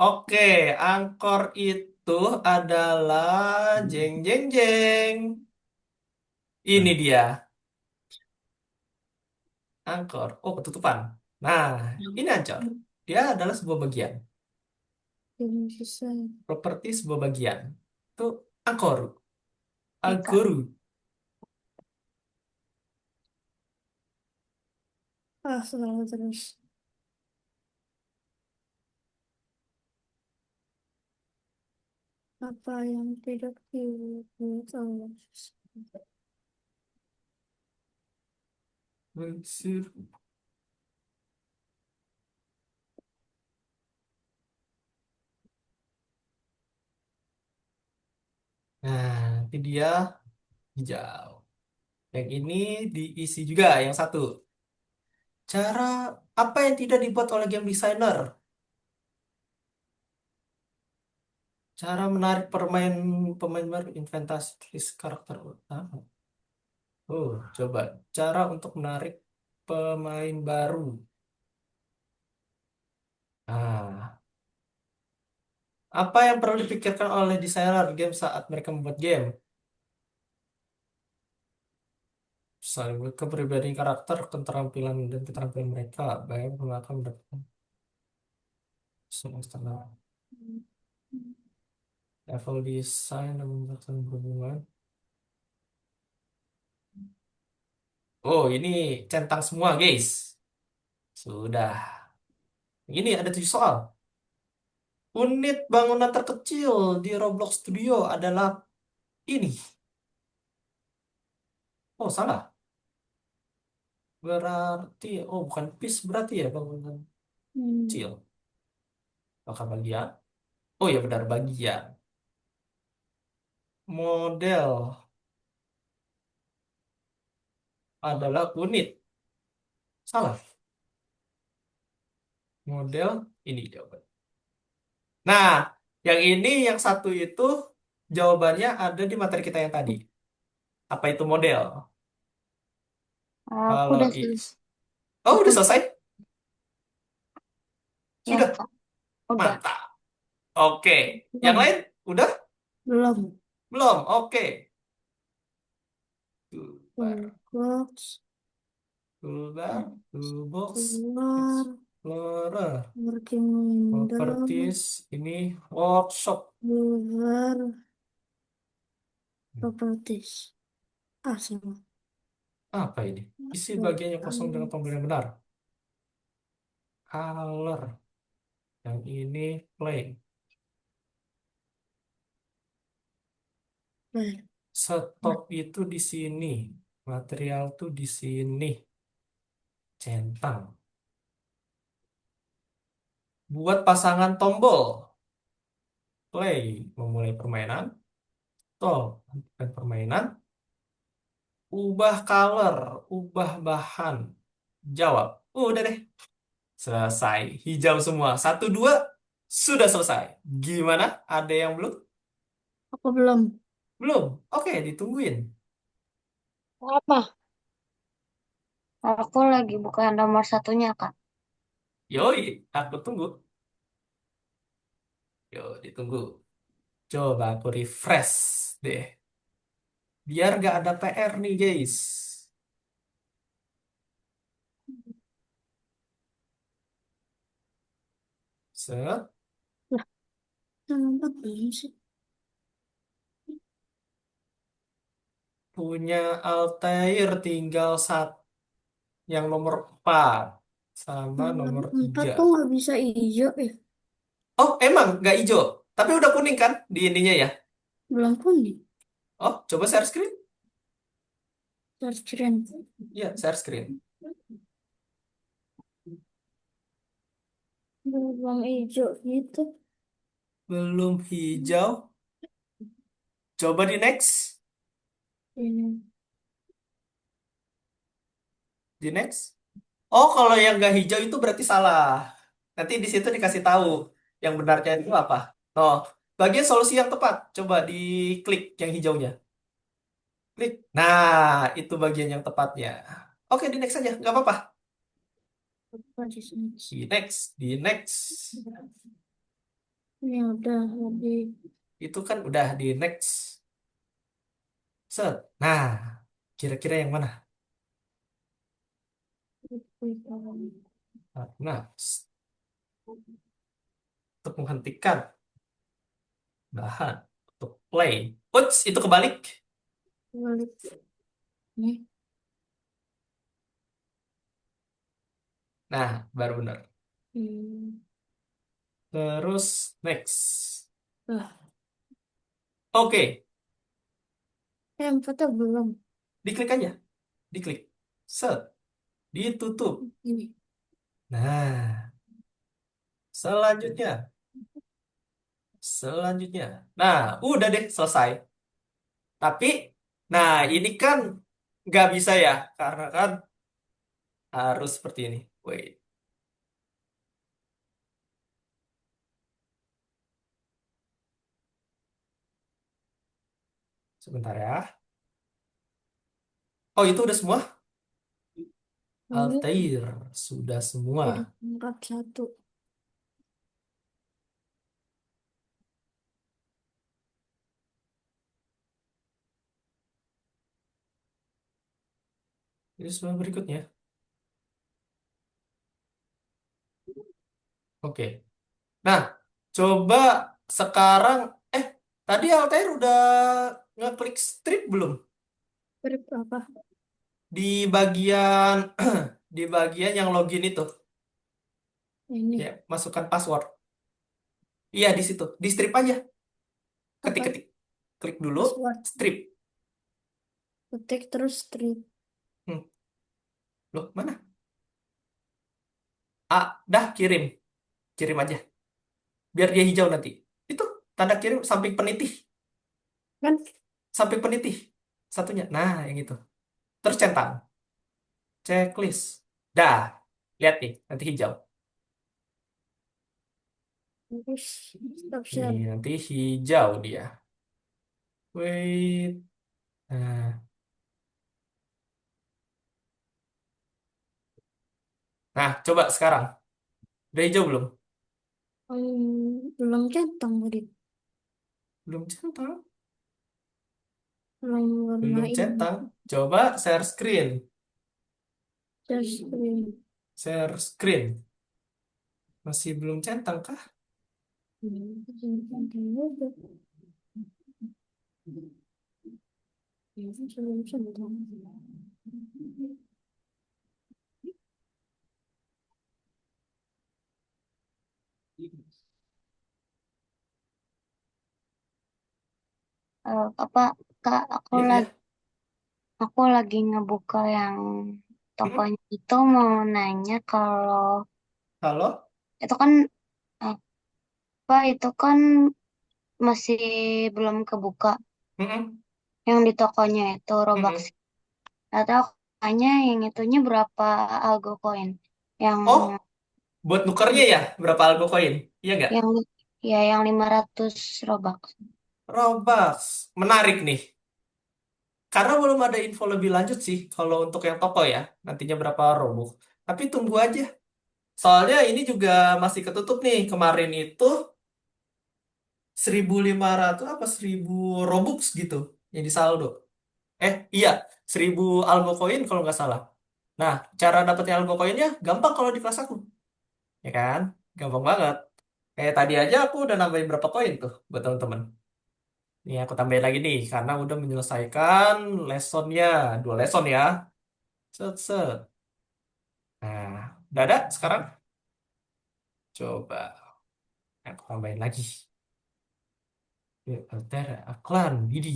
Oke, Angkor itu adalah jeng jeng jeng. Ini dia, Angkor. Oh, ketutupan. Nah, ini Ancor. Dia adalah sebuah bagian. Game design. Properti sebuah bagian. Itu Angkor. Oke Kak. Angkoru. Salah terus. Apa yang tidak dibuat Allah? Unsur. Nah, ini dia hijau. Yang ini diisi juga yang satu. Cara apa yang tidak dibuat oleh game designer? Cara menarik pemain baru inventaris karakter utama. Oh, coba cara untuk menarik pemain baru. Nah, apa yang perlu dipikirkan oleh desainer game saat mereka membuat game? Saling kepribadian karakter, keterampilan dan keterampilan mereka, baik menggunakan eksternal, level desain dan menggunakan berhubungan. Oh, ini centang semua, guys. Sudah. Ini ada 7 soal. Unit bangunan terkecil di Roblox Studio adalah ini. Oh, salah. Berarti, oh bukan piece berarti ya bangunan Hmm. kecil. Apakah bagian? Oh ya benar bagian. Model adalah unit. Salah. Model ini jawaban. Nah, yang ini yang satu itu jawabannya ada di materi kita yang tadi. Apa itu model? Aku Kalau udah is. selesai. Oh, Aku udah selesai? ya Sudah. Kak, udah. Mantap. Oke. Yang Belum. lain? Udah? Belum. Belum? Oke. Toolbar. Toolbox. Toolbar. Toolbox. Keluar. Explorer. Working window. Properties. Ini workshop. Keluar. Properties. Ah, sama. Apa ini? Isi bagian yang kosong dengan Working. tombol yang benar. Color. Yang ini play. Play. Stop itu di sini. Material tuh di sini. Centang. Buat pasangan tombol. Play. Memulai permainan. Stop. Hentikan permainan. Ubah color. Ubah bahan. Jawab. Udah deh. Selesai. Hijau semua. Satu, dua. Sudah selesai. Gimana? Ada yang belum? Aku belum. Belum. Oke, ditungguin. Apa? Aku lagi buka yang nomor satunya Kak. Yoi, aku tunggu. Yo, ditunggu. Coba aku refresh deh. Biar nggak ada PR nih, guys. Set, Lah, nomor belum sih. punya Altair tinggal yang nomor 4 sama Nomor nomor 4 3. kok nggak bisa hijau ya? Oh, emang nggak hijau. Tapi udah kuning kan di ininya ya? Belum kuning. Oh, coba share screen. Search trend. Ya, share screen. Belum hijau gitu. Belum hijau. Coba di next. Ini. Di next. Oh, kalau yang nggak hijau itu berarti salah. Nanti di situ dikasih tahu yang benarnya itu apa. Oh, bagian solusi yang tepat. Coba diklik yang hijaunya. Klik. Nah, itu bagian yang tepatnya. Oke, di next aja. Nggak apa-apa. Apa di sini? Di next. Di next. Ini udah lebih. Itu kan udah di next. Set. Nah, kira-kira yang mana? Nah, untuk menghentikan bahan. Untuk play. Uts, itu kebalik. Balik. Nih. Nah, baru benar. Hmm. Terus next. Lah, Oke, yang foto belum. diklik aja. Diklik. Set. Ditutup. Ini. Nah, selanjutnya. Selanjutnya. Nah, udah deh selesai. Tapi, nah ini kan nggak bisa ya. Karena kan harus seperti ini. Wait, sebentar ya. Oh, itu udah semua? Ini Altair. Sudah semua. jadi tingkat 1. Ini semua berikutnya. Oke. Nah, coba sekarang, eh, tadi Altair udah ngeklik strip belum? Strip apa? Di bagian di bagian yang login itu, ya, Ini masukkan password. Iya, di situ. Di strip aja. apa? Ketik-ketik. Klik dulu, Password. strip. Ketik terus strip. Hmm, loh, mana? Ah, dah kirim. Kirim aja. Biar dia hijau nanti. Itu tanda kirim samping penitih. Kan? Samping penitih. Satunya. Nah, yang itu. Terus centang. Checklist. Dah. Lihat nih, nanti hijau. Terus stop Nih, share. nanti hijau dia. Wait. Nah, nah, coba sekarang. Udah hijau belum? Belum centang tadi. Belum centang. Belum warna Belum ini. centang. Coba share screen. Share screen. Share screen. Masih belum centang kah? Centang juga. Belum centang. Apa Kak, Iya, iya. aku lagi ngebuka yang Mm-mm. tokonya itu mau nanya kalau Halo? itu kan apa itu kan masih belum kebuka Mm-mm. yang di tokonya itu Robux. Mm-mm. Atau hanya yang itunya berapa algo koin? Yang Oh, buat nukernya ya? Berapa algo koin? Iya nggak? yang ya yang 500 Robux. Robux. Menarik nih. Karena belum ada info lebih lanjut sih kalau untuk yang toko ya. Nantinya berapa Robux. Tapi tunggu aja. Soalnya ini juga masih ketutup nih. Kemarin itu 1.500 apa 1.000 Robux gitu yang disaldo. Iya, 1.000 algo koin kalau nggak salah. Nah, cara dapetnya algo koinnya gampang kalau di kelas aku. Ya kan? Gampang banget. Kayak tadi aja aku udah nambahin berapa koin tuh buat teman-teman. Nih aku tambahin lagi nih karena udah menyelesaikan lessonnya. 2 lesson ya. Set, set. Nah, udah ada sekarang? Coba aku tambahin lagi. Altera, Aklan, Didi.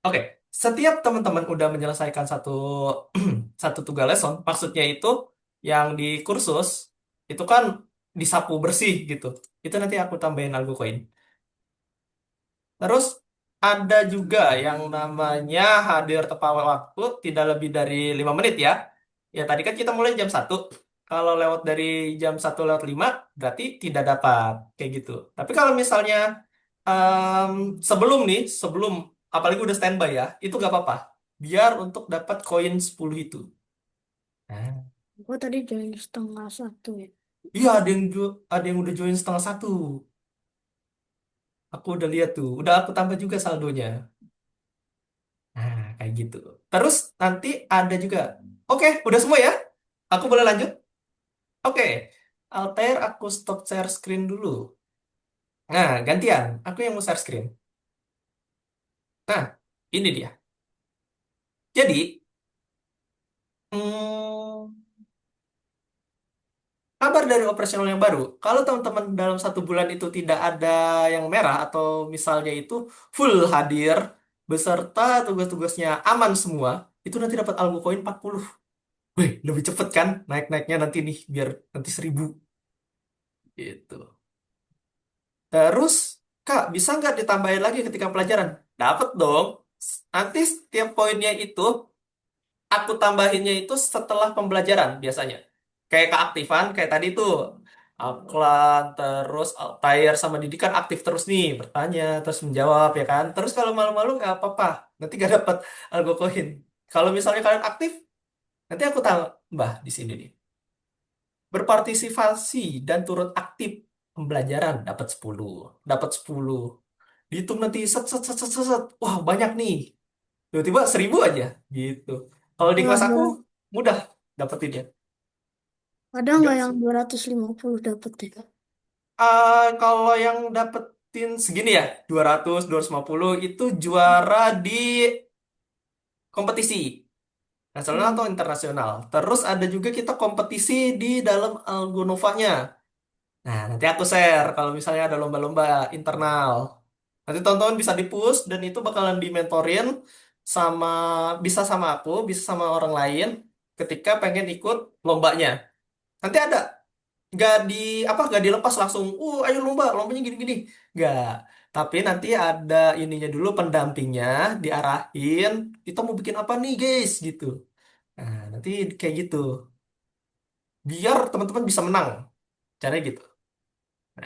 Oke, setiap teman-teman udah menyelesaikan satu satu tugas lesson, maksudnya itu yang di kursus itu kan disapu bersih gitu. Itu nanti aku tambahin algo koin. Terus ada juga yang namanya hadir tepat waktu tidak lebih dari 5 menit ya. Ya tadi kan kita mulai jam 1. Kalau lewat dari jam 1 lewat 5 berarti tidak dapat kayak gitu. Tapi kalau misalnya em, sebelum apalagi udah standby ya, itu gak apa-apa. Biar untuk dapat koin 10 itu. Nah, Aku tadi join 12:30 ya. iya ada yang udah join setengah 1. Aku udah lihat tuh. Udah aku tambah juga saldonya. Nah, kayak gitu. Terus nanti ada juga. Oke, udah semua ya? Aku boleh lanjut? Oke. Altair, aku stop share screen dulu. Nah, gantian. Aku yang mau share screen. Nah, ini dia. Jadi, hmm, kabar dari operasional yang baru. Kalau teman-teman dalam 1 bulan itu tidak ada yang merah atau misalnya itu full hadir beserta tugas-tugasnya aman semua, itu nanti dapat algo koin 40. Wih, lebih cepet kan naik-naiknya nanti nih biar nanti 1.000 gitu. Terus, Kak, bisa nggak ditambahin lagi ketika pelajaran? Dapat dong. Nanti setiap poinnya itu, aku tambahinnya itu setelah pembelajaran biasanya. Kayak keaktifan, kayak tadi tuh. Aklan, terus Altair sama Didi kan aktif terus nih, bertanya, terus menjawab, ya kan? Terus kalau malu-malu nggak apa-apa, nanti nggak dapat algo koin. Kalau misalnya kalian aktif, nanti aku tambah di sini nih. Berpartisipasi dan turut aktif pembelajaran dapat 10. Dapat 10. Dihitung nanti set set set set set. set. Wah, banyak nih. Tiba-tiba 1.000 aja gitu. Kalau di Wah, kelas aku mudah dapetinnya. ada nggak Nggak yang sulit. 250 dapet ya? Kalau yang dapetin segini ya, 200, 250 itu juara di kompetisi nasional Hmm. atau internasional. Terus ada juga kita kompetisi di dalam Algonovanya. Nah, nanti aku share kalau misalnya ada lomba-lomba internal. Nanti teman-teman bisa di-push dan itu bakalan dimentorin sama bisa sama aku, bisa sama orang lain ketika pengen ikut lombanya. Nanti ada nggak di nggak dilepas langsung ayo lomba lombanya gini-gini nggak, tapi nanti ada ininya dulu pendampingnya diarahin kita mau bikin apa nih guys gitu. Nah nanti kayak gitu biar teman-teman bisa menang caranya gitu.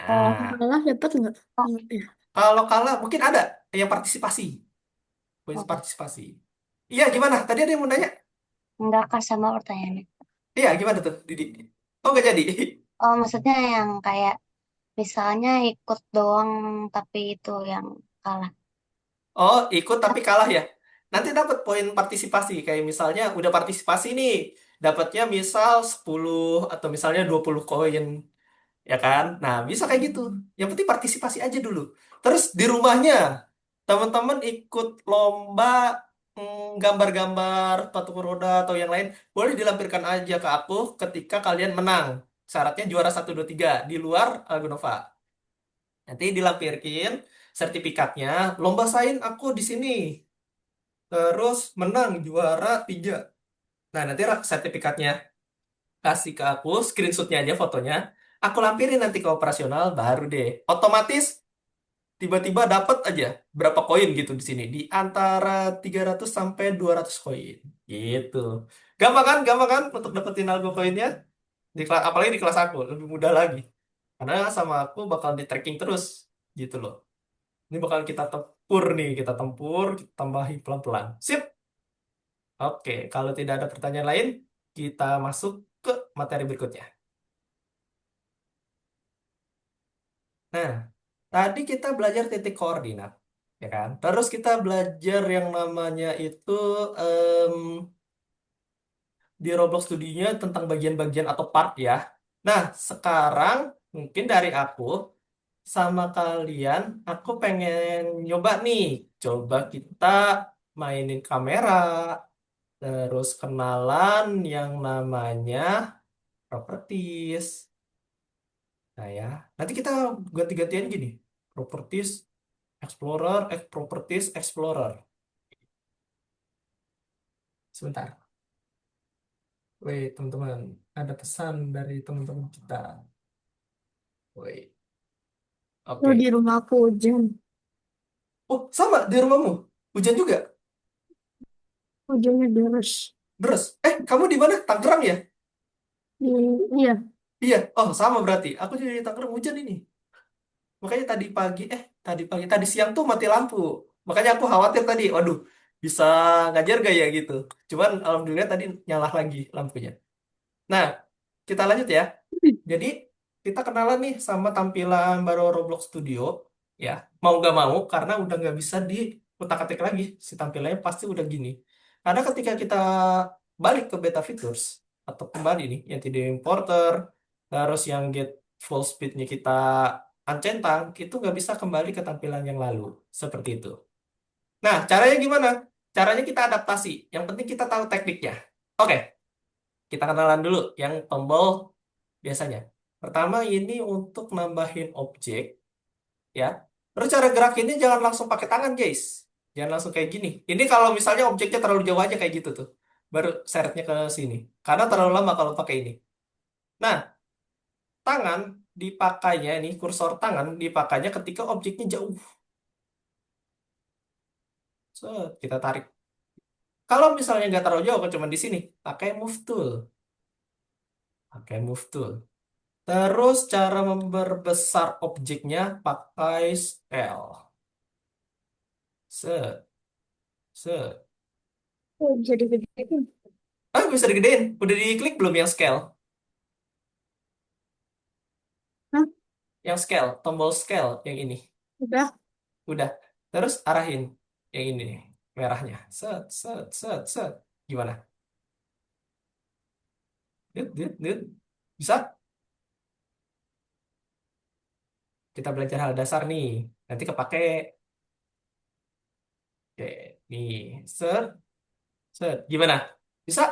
Kalau Nah kalah dapat nggak? Oh, Nggak ya. kalau kalah mungkin ada yang partisipasi, poin oh, partisipasi. Iya gimana tadi ada yang mau nanya? enggak Kak sama pertanyaannya. Iya gimana tuh Didi? Oh nggak jadi. Oh, maksudnya yang kayak misalnya ikut doang tapi itu yang kalah. Oh, ikut tapi kalah ya. Nanti dapat poin partisipasi. Kayak misalnya udah partisipasi nih, dapatnya misal 10 atau misalnya 20 koin, ya kan? Nah, bisa kayak gitu. Yang penting partisipasi aja dulu. Terus di rumahnya, teman-teman ikut lomba gambar-gambar patung roda atau yang lain, boleh dilampirkan aja ke aku ketika kalian menang. Syaratnya juara 1, 2, 3 di luar Algonova. Nanti dilampirkin sertifikatnya, lomba sain aku di sini. Terus menang juara 3. Nah, nanti sertifikatnya kasih ke aku, screenshotnya aja fotonya. Aku lampirin nanti ke operasional, baru deh. Otomatis tiba-tiba dapat aja berapa koin gitu di sini. Di antara 300 sampai 200 koin. Gitu. Gampang kan untuk dapetin algo koinnya? Di kelas, apalagi di kelas aku, lebih mudah lagi. Karena sama aku bakal di tracking terus. Gitu loh. Ini bakal kita tempur nih, kita tempur, kita tambahin pelan-pelan. Sip. Oke, kalau tidak ada pertanyaan lain, kita masuk ke materi berikutnya. Nah, tadi kita belajar titik koordinat, ya kan? Terus kita belajar yang namanya itu em, di Roblox studinya tentang bagian-bagian atau part ya. Nah, sekarang mungkin dari aku sama kalian, aku pengen nyoba nih. Coba kita mainin kamera, terus kenalan yang namanya properties. Nah ya, nanti kita ganti-gantian gini. Properties Explorer, Properties Explorer. Sebentar. Wait, teman-teman. Ada pesan dari teman-teman kita. Wait. Oh, Oke. di rumah aku hujan. Oh, sama di rumahmu. Hujan juga. Hujannya deras. Terus, kamu di mana? Tangerang ya? Di, iya, Iya. Oh, sama berarti. Aku juga di Tangerang hujan ini. Makanya tadi siang tuh mati lampu. Makanya aku khawatir tadi, waduh, bisa ngajar gak ya gitu. Cuman alhamdulillah tadi nyala lagi lampunya. Nah, kita lanjut ya. Jadi kita kenalan nih sama tampilan baru Roblox Studio, ya. Mau gak mau karena udah nggak bisa diutak-atik lagi si tampilannya pasti udah gini. Karena ketika kita balik ke beta features atau kembali nih yang tidak importer, terus yang get full speednya kita uncentang, itu nggak bisa kembali ke tampilan yang lalu seperti itu. Nah, caranya gimana? Caranya kita adaptasi. Yang penting kita tahu tekniknya. Oke, kita kenalan dulu yang tombol biasanya. Pertama ini untuk nambahin objek ya. Terus cara gerakinnya jangan langsung pakai tangan guys. Jangan langsung kayak gini. Ini kalau misalnya objeknya terlalu jauh aja kayak gitu tuh. Baru seretnya ke sini. Karena terlalu lama kalau pakai ini. Nah, tangan dipakainya ini kursor tangan dipakainya ketika objeknya jauh. Set, kita tarik. Kalau misalnya nggak terlalu jauh, cuma di sini, pakai move tool. Pakai move tool. Terus cara memperbesar objeknya pakai scale. Set, set. oh, bisa digedein. Bisa digedein. Udah diklik belum yang scale? Hah? Yang scale, tombol scale yang ini. Udah. Udah. Terus arahin yang ini nih. merahnya. Set, set, set, set. Gimana? Lihat, lihat, lihat. Bisa? Kita belajar hal dasar nih. Nanti kepake. Oke, nih. Set, set. Gimana? Bisa?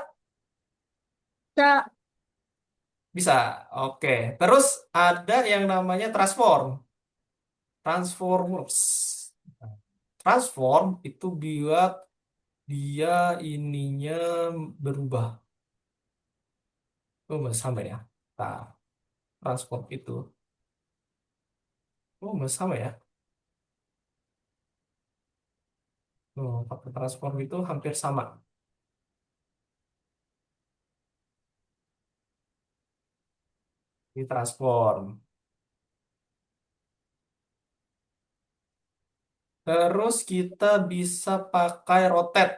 Bisa. Bisa. Oke. Terus ada yang namanya transform. Transformers. Transform itu buat dia ininya berubah. Oh, nggak sama ya. Nah, transform itu. Oh, nggak sama ya. Oh, pakai transform itu hampir sama. Di transform. Terus kita bisa pakai rotate.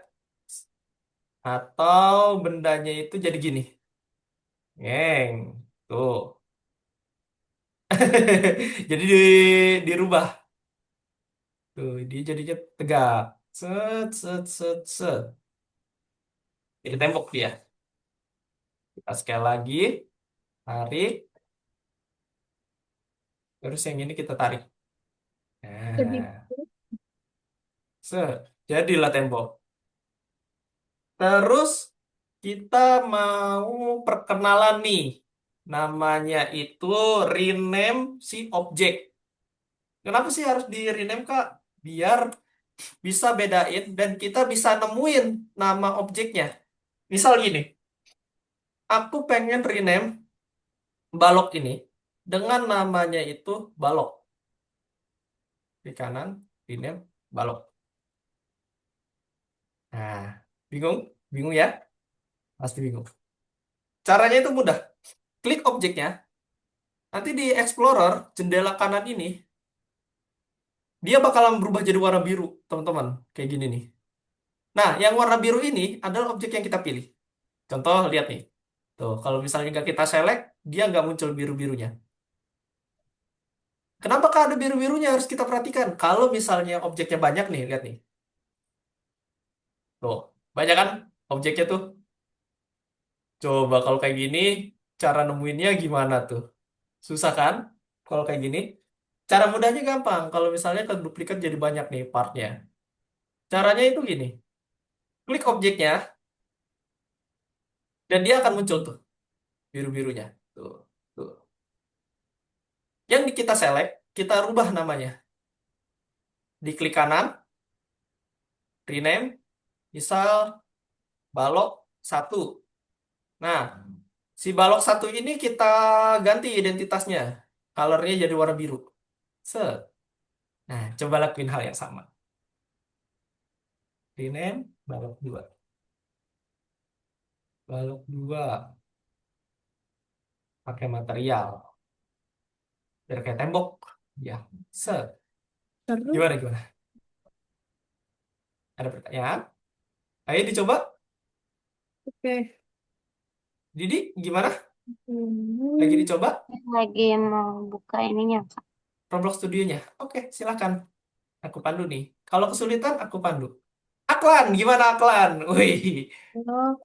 Atau bendanya itu jadi gini. Ngeng. Tuh. Jadi dirubah. Tuh, dia jadinya tegak. Set, set, set, set. Jadi tembok dia. Kita sekali lagi. Tarik. Terus yang ini kita tarik. Jadi Nah, set. Jadilah tembok. Terus kita mau perkenalan nih. Namanya itu rename si objek. Kenapa sih harus di rename, Kak? Biar bisa bedain dan kita bisa nemuin nama objeknya. Misal gini, aku pengen rename balok ini dengan namanya itu balok. Di kanan, rename balok. Nah, bingung? Bingung ya? Pasti bingung. Caranya itu mudah. Klik objeknya, nanti di Explorer, jendela kanan ini, dia bakalan berubah jadi warna biru, teman-teman. Kayak gini nih. Nah, yang warna biru ini adalah objek yang kita pilih. Contoh, lihat nih. Tuh, kalau misalnya nggak kita select, dia nggak muncul biru-birunya. Kenapa Kak ada biru-birunya? Harus kita perhatikan. Kalau misalnya objeknya banyak nih, lihat nih. Tuh, banyak kan objeknya tuh? Coba kalau kayak gini, cara nemuinnya gimana tuh? Susah kan? Kalau kayak gini. Cara mudahnya gampang. Kalau misalnya ke duplikat jadi banyak nih partnya. Caranya itu gini. Klik objeknya, dan dia akan muncul tuh biru-birunya. Tuh, tuh. Yang kita select, kita rubah namanya. Diklik kanan, rename, misal balok satu. Nah, si balok satu ini kita ganti identitasnya. Colornya jadi warna biru. Set. Nah, coba lakuin hal yang sama. Rename balok dua. Balok dua pakai material. Biar kayak tembok. Ya, set. terus. Gimana, gimana? Ada pertanyaan? Ayo dicoba. Oke. Didi, gimana? Lagi Hmm. dicoba Lagi mau buka ininya, Kak. Roblox Studionya. Oke, silakan. Aku pandu nih. Kalau kesulitan, aku pandu. Aklan, gimana Aklan? Wih, Oh,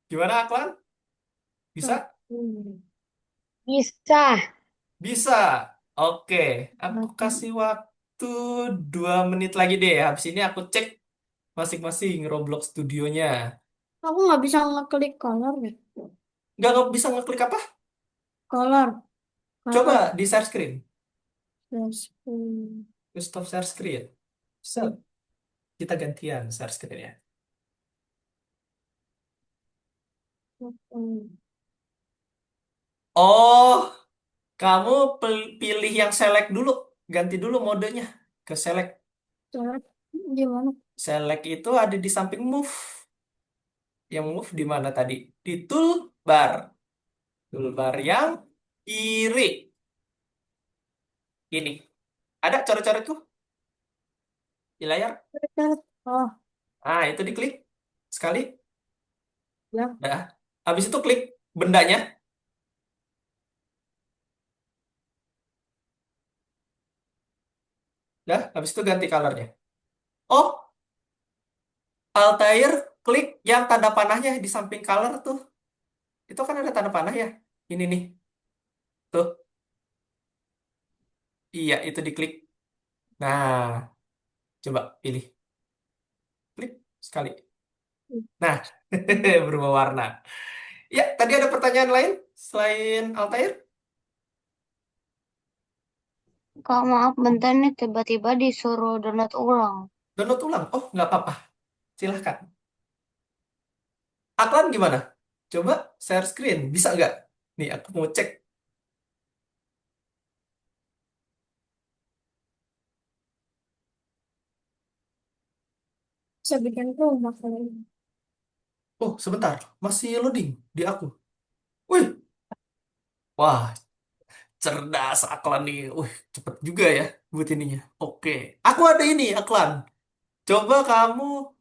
gimana Aklan? Bisa? satu. Bisa. Bisa. Oke, aku kasih waktu 2 menit lagi deh. Habis ini aku cek masing-masing Roblox Studionya. Aku nggak bisa ngeklik color ya. Nggak bisa ngeklik apa? Color. Coba Color. di share screen. Plus. Stop share screen. Set. Kita gantian share screen ya. Oh, kamu pilih yang select dulu. Ganti dulu modenya ke select. Color. Gimana? Select itu ada di samping move. Yang move di mana tadi? Di toolbar. Toolbar yang kiri. Ini. Ada coret-coret tuh di layar. Oh, Ah, itu diklik. Sekali. ya. Dah. Habis itu klik bendanya. Dah. Habis itu ganti colornya. Oh, Altair, klik yang tanda panahnya di samping color tuh. Itu kan ada tanda panah ya. Ini nih, tuh. Iya, itu diklik. Nah, coba pilih. Klik sekali. Nah, berubah warna. Ya, tadi ada pertanyaan lain selain Altair? Kak, maaf bentar nih tiba-tiba disuruh download ulang. Download ulang. Oh, nggak apa-apa. Silahkan. Aklan gimana? Coba share screen. Bisa nggak? Nih, aku mau cek. Bisa bikin rumah kalau ini. Oh, sebentar. Masih loading di aku. Wih, wah, cerdas Aklan nih. Wih, cepet juga ya buat ininya. Oke. Aku ada ini, Aklan. Coba kamu.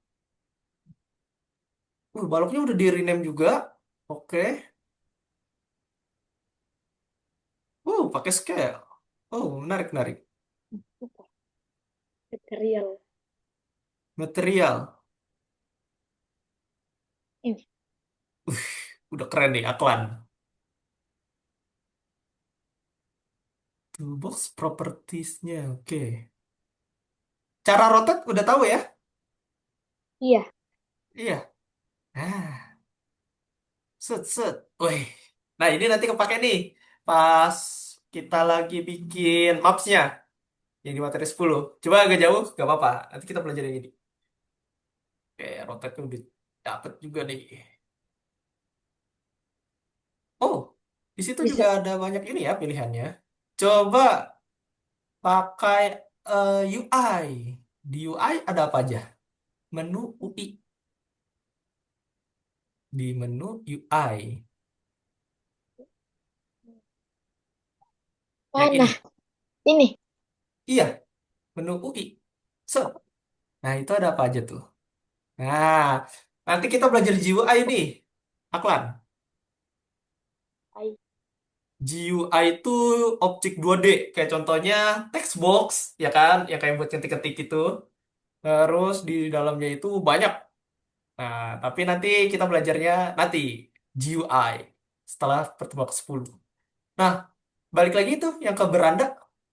Baloknya udah di rename juga. Oke. Pakai scale. Oh, menarik, menarik. Material. Material. Ini. Udah keren nih, Aklan. Toolbox propertiesnya. Oke. Cara rotate udah tahu ya? Iya. Iya. Ah, set, set. Wih. Nah, ini nanti kepake nih. Pas kita lagi bikin mapsnya. Yang di materi 10. Coba agak jauh, gak apa-apa. Nanti kita belajar yang ini. Oke, rotate udah dapet juga nih. Oh, di situ juga Bisa. ada banyak ini ya pilihannya. Coba pakai UI. Di UI ada apa aja? Menu UI. Di menu UI. Yang Mana? ini. Ini. Iya, menu UI. So, nah itu ada apa aja tuh? Nah, nanti kita belajar GUI nih. Aklan. Ai. GUI itu objek 2D. Kayak contohnya text box, ya kan? Yang kayak buat ketik-ketik itu. Terus di dalamnya itu banyak. Nah, tapi nanti kita belajarnya nanti. GUI. Setelah pertemuan ke-10. Nah, balik lagi tuh yang ke beranda.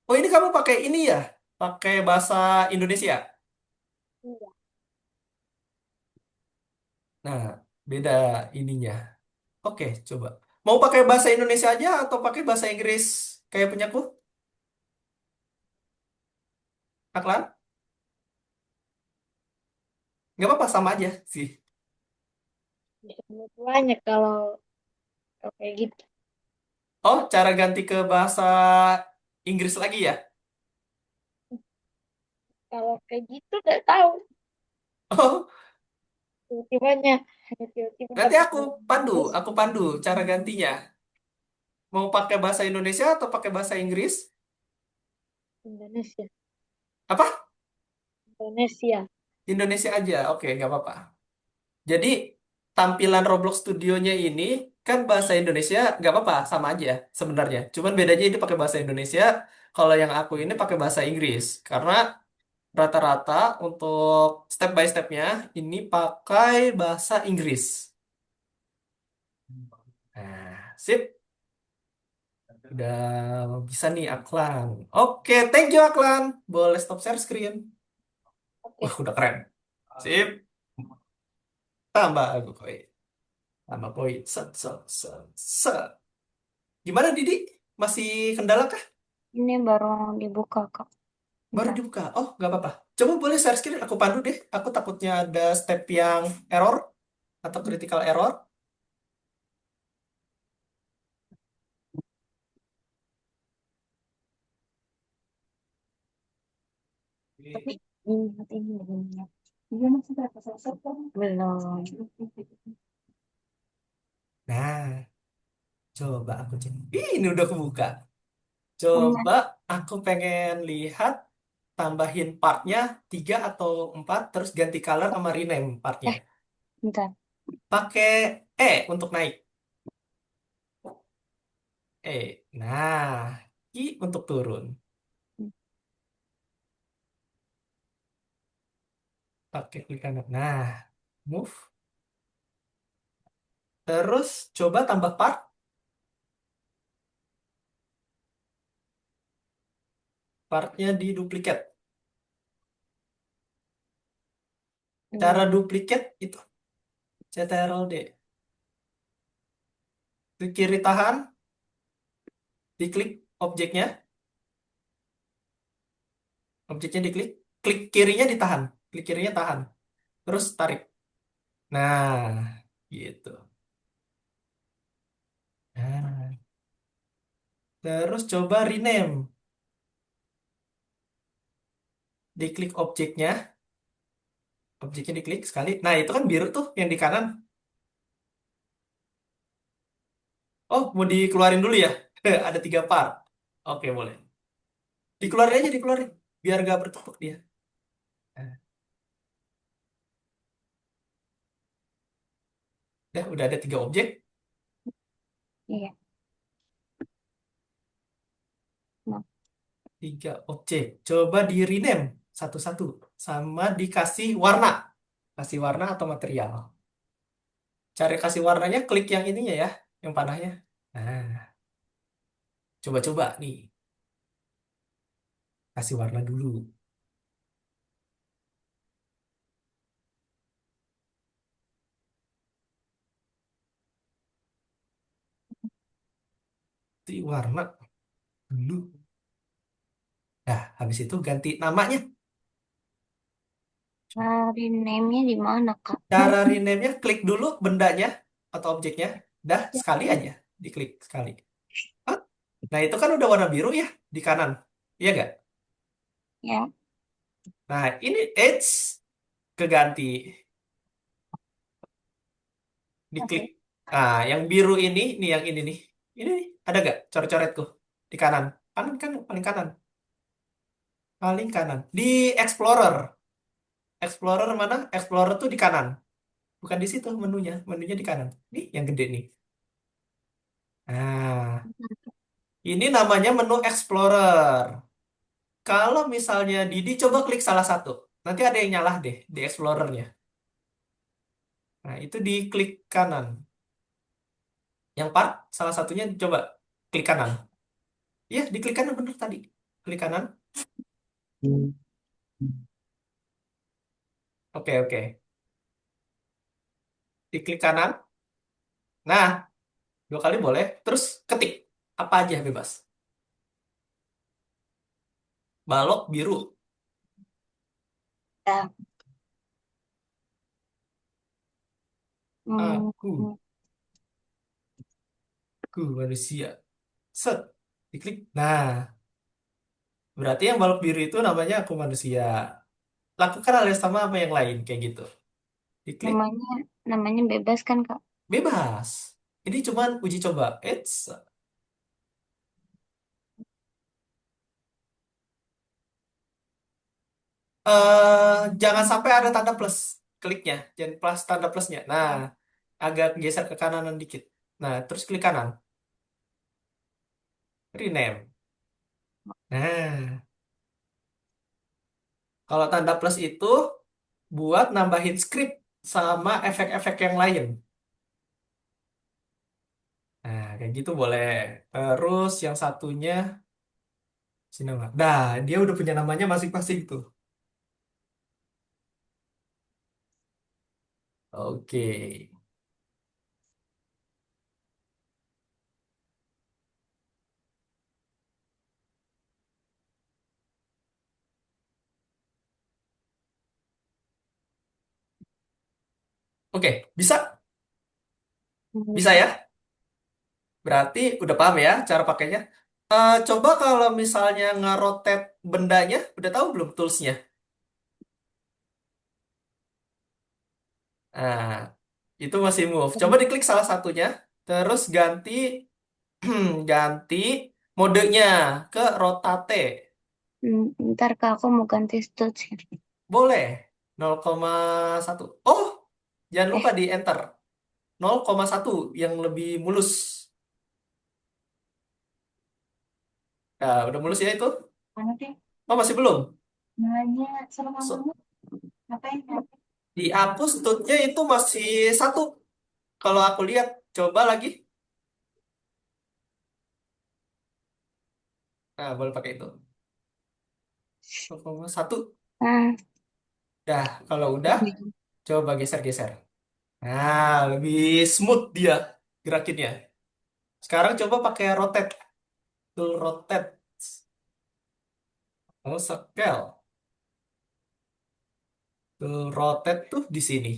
Oh, ini kamu pakai ini ya? Pakai bahasa Indonesia. Iya. Nah, beda ininya. Oke, coba. Mau pakai bahasa Indonesia aja atau pakai bahasa Inggris kayak punyaku? Aklan? Nggak apa-apa, sama aja sih. Bisa buat banyak kalau kayak gitu. Oh, cara ganti ke bahasa Inggris lagi ya? Kalau kayak gitu udah tahu. Oh, Tiba-tibanya. Tiba-tiba nanti dapat bahasa Inggris. aku pandu cara gantinya. Mau pakai bahasa Indonesia atau pakai bahasa Inggris? Indonesia. Apa? Indonesia. Indonesia aja. Oke, nggak apa-apa. Jadi, tampilan Roblox Studionya ini kan bahasa Indonesia nggak apa-apa, sama aja sebenarnya. Cuman bedanya ini pakai bahasa Indonesia, kalau yang aku ini pakai bahasa Inggris. Karena rata-rata untuk step by stepnya ini pakai bahasa Inggris. Nah, sip. Udah bisa nih Aklan. Oke, thank you Aklan. Boleh stop share screen. Wah, Oke. udah keren. Sip. Tambah aku koin. Tambah poin. Set, set, set, set. Gimana Didi? Masih kendala kah? Ini baru dibuka, Kak. Baru Bentar. dibuka. Oh, nggak apa-apa. Coba boleh share screen. Aku pandu deh. Aku takutnya ada step yang error atau critical error. Tapi ini belum ya. Iya, masih ada selesai kan? Belum. Nah, coba aku cek. Ih, ini udah kebuka. Punya. Coba aku pengen lihat tambahin partnya 3 atau 4 terus ganti color sama rename partnya. Eh, bentar. Pakai E untuk naik. Nah, I untuk turun. Pakai klik kanan. Nah, Move. Terus coba tambah part. Partnya di duplicate. Cara duplicate itu Ctrl D. Klik kiri tahan, diklik objeknya, objeknya diklik, klik kirinya ditahan, klik kirinya tahan, terus tarik. Nah, gitu. Nah, terus coba rename, diklik objeknya, objeknya diklik sekali. Nah, itu kan biru tuh yang di kanan. Oh, mau dikeluarin dulu ya? Ada 3 part. Oke, boleh. Dikeluarin aja, dikeluarin. Biar gak bertumpuk dia. Nah, udah ada 3 objek. Iya. Nah, 3 objek. Coba di rename satu-satu. Sama dikasih warna. Kasih warna atau material. Cari kasih warnanya, klik yang ininya ya. Yang panahnya. Nah, coba-coba nih. Kasih warna dulu. Ganti warna dulu. Nah, habis itu ganti namanya. cari name-nya di mana, Kak? Cara rename-nya, klik dulu bendanya atau objeknya. Dah, sekali aja. Diklik sekali. Hah? Nah, itu kan udah warna biru ya di kanan. Iya nggak? Ya, Nah, ini Edge keganti. Diklik. oke. Nah, yang biru ini, nih yang ini nih. Ini nih, ada nggak coret-coretku di kanan? Kanan kan paling kanan. Paling kanan. Di Explorer. Explorer mana? Explorer tuh di kanan. Bukan di situ menunya. Menunya di kanan. Nih yang gede nih. Nah, ini namanya menu Explorer. Kalau misalnya Didi coba klik salah satu. Nanti ada yang nyalah deh di Explorernya. Nah, itu di klik kanan. Yang part, salah satunya coba klik kanan. Iya, di klik kanan bener tadi. Klik kanan. Oke, oke. Di klik kanan. Nah, 2 kali boleh. Terus ketik. Apa aja bebas. Balok biru. Ya. Hmm, Aku. Aku manusia. Set. Diklik. Nah, berarti yang balok biru itu namanya aku manusia. Lakukan hal yang sama apa yang lain. Kayak gitu. Diklik. namanya namanya bebas kan, Kak? Bebas. Ini cuman uji coba. Jangan sampai ada tanda plus kliknya. Jangan plus tanda plusnya. Nah, agak geser ke kanan dikit. Nah, terus klik kanan. Rename. Nah, kalau tanda plus itu buat nambahin script sama efek-efek yang lain. Nah, kayak gitu boleh. Terus yang satunya Sinema. Nah, dia udah punya namanya masing-masing tuh. Oke. Oke, bisa? Bisa Hmm, ya? Berarti udah paham ya cara pakainya. Coba kalau misalnya ngerotet bendanya, udah tahu belum toolsnya? Nah, itu masih move. Coba diklik salah satunya, terus ganti ganti modenya ke rotate. Ntar, Kak, aku mau ganti stud. Boleh. 0,1. Oh, jangan lupa Eh, di enter. 0,1 yang lebih mulus. Nah, udah mulus ya itu? mana deh? Oh, masih belum? Nanya sama So- mamamu. Ngapain? Dihapus tutnya itu masih satu. Kalau aku lihat, coba lagi. Nah, boleh pakai itu. 0,1. Nah, Dah, kalau udah, coba geser-geser. Nah, lebih smooth dia gerakinnya. Sekarang coba pakai rotate. Tool rotate. Oh, scale. Tool rotate tuh di sini.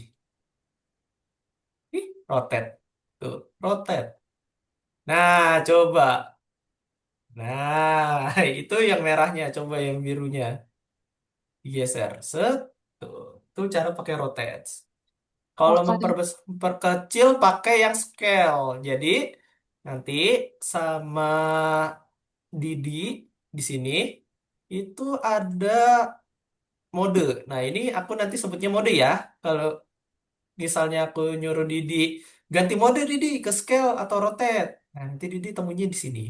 Ih, rotate. Tuh, rotate. Nah, coba. Nah, itu yang merahnya. Coba yang birunya. Digeser. Set. Tuh, tuh cara pakai rotate. Kalau oke. memperkecil pakai yang scale. Jadi nanti sama Didi di sini itu ada mode. Nah, ini aku nanti sebutnya mode ya. Kalau misalnya aku nyuruh Didi ganti mode Didi ke scale atau rotate. Nah, nanti Didi temunya di sini.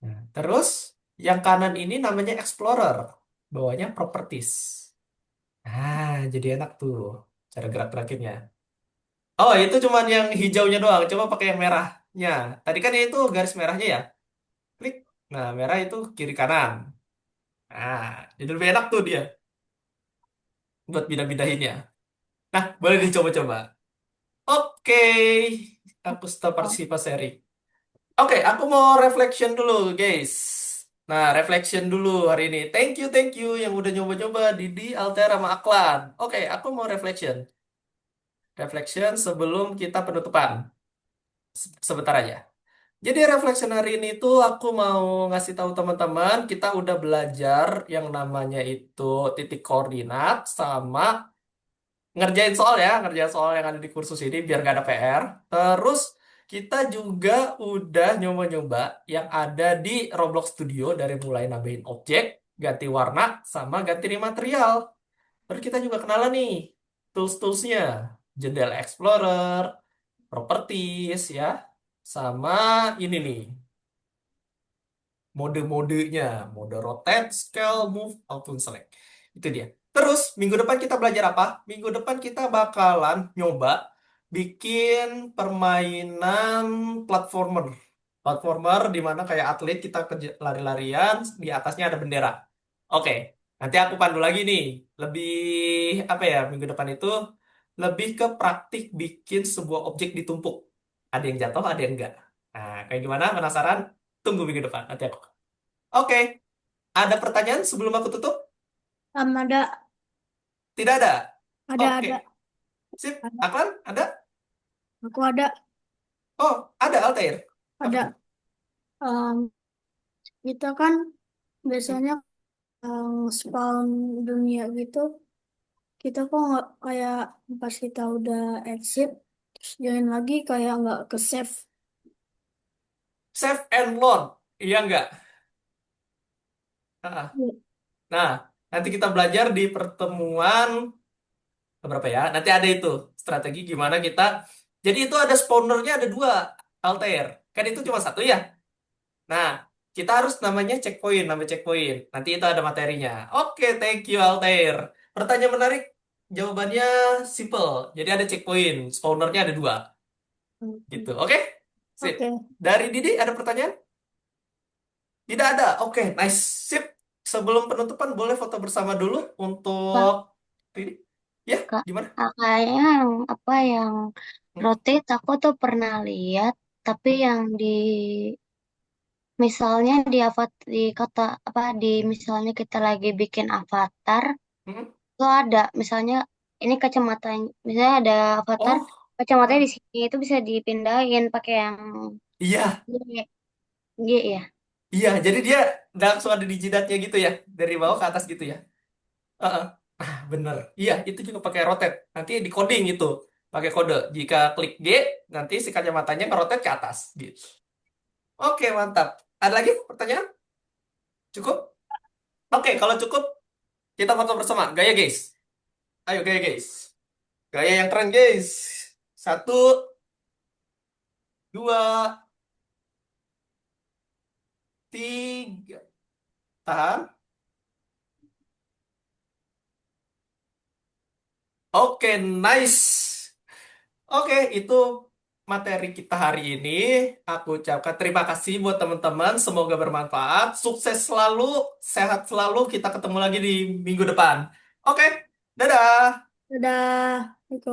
Nah, terus yang kanan ini namanya Explorer. Bawahnya Properties. Nah, jadi enak tuh cara gerak-gerakinnya. Oh, itu cuman yang hijaunya doang. Coba pakai yang merahnya. Tadi kan itu garis merahnya ya. Klik. Nah, merah itu kiri kanan. Nah, jadi lebih enak tuh dia buat pindah-pindahinnya. Nah, boleh dicoba-coba. Oke, aku stop Oh, partisipasi. Oke, aku mau reflection dulu, guys. Nah, reflection dulu hari ini. Thank you yang udah nyoba-nyoba Didi, Alter, sama Aklan. Oke, aku mau reflection. Reflection sebelum kita penutupan. Sebentar aja. Jadi reflection hari ini tuh aku mau ngasih tahu teman-teman, kita udah belajar yang namanya itu titik koordinat sama ngerjain soal yang ada di kursus ini biar gak ada PR. Terus kita juga udah nyoba-nyoba yang ada di Roblox Studio dari mulai nambahin objek, ganti warna, sama ganti material. Terus kita juga kenalan nih tools-toolsnya, Jendela Explorer, Properties ya, sama ini nih mode-modenya, mode rotate, scale, move, auto select. Itu dia. Terus minggu depan kita belajar apa? Minggu depan kita bakalan nyoba bikin permainan platformer. Platformer di mana kayak atlet kita lari-larian, di atasnya ada bendera. Oke, nanti aku pandu lagi nih. Lebih apa ya? Minggu depan itu lebih ke praktik bikin sebuah objek ditumpuk. Ada yang jatuh, ada yang enggak. Nah, kayak gimana? Penasaran? Tunggu minggu depan. Nanti aku. Oke, ada pertanyaan sebelum aku tutup? Ada, Tidak ada. Oke, ada, sip. ada. Aklan, ada? Aku ada, Oh, ada Altair. Apa tuh? ada. Em, kita kan Hmm, biasanya spawn dunia gitu. Kita kok nggak kayak pas kita udah exit, terus join lagi kayak nggak ke save. Save and load. Iya nggak? Ah. Ya, Nah, nanti kita belajar di pertemuan berapa ya? Nanti ada itu strategi gimana kita. Jadi itu ada spawnernya ada dua Altair. Kan itu cuma satu ya. Nah, kita harus namanya checkpoint, nama checkpoint. Nanti itu ada materinya. Oke, thank you Altair. Pertanyaan menarik. Jawabannya simple. Jadi ada checkpoint, spawnernya ada dua. Gitu. oke. Oke? Sip. Oke. Dari Didi ada pertanyaan? Tidak ada. Oke, nice. Sip. Sebelum penutupan boleh foto bersama dulu Kak, untuk Didi. Ya, Kak, gimana? kayaknya yang apa yang Hmm? rotate aku tuh pernah lihat, tapi Hmm? yang di misalnya di avatar di kata apa di misalnya kita lagi bikin avatar Hmm? itu ada misalnya ini kacamata misalnya ada avatar Oh, kacamatanya ah, di sini itu bisa dipindahin pakai yang iya, G, G ya. iya. Jadi dia langsung ada di jidatnya gitu ya, dari bawah ke atas gitu ya. Heeh. Ah, bener. Iya, itu juga pakai rotate. Nanti di coding itu pakai kode. Jika klik G, nanti si kacamatanya ngerotate ke atas. Gitu. Oke, mantap. Ada lagi pertanyaan? Cukup? Oke, kalau cukup kita foto bersama. Gaya, guys. Ayo, gaya, guys. Gaya yang keren, guys. Satu, dua, tiga. Tahan. Oke, nice. Oke, itu materi kita hari ini. Aku ucapkan terima kasih buat teman-teman. Semoga bermanfaat. Sukses selalu, sehat selalu. Kita ketemu lagi di minggu depan. Oke, dadah. Dadah.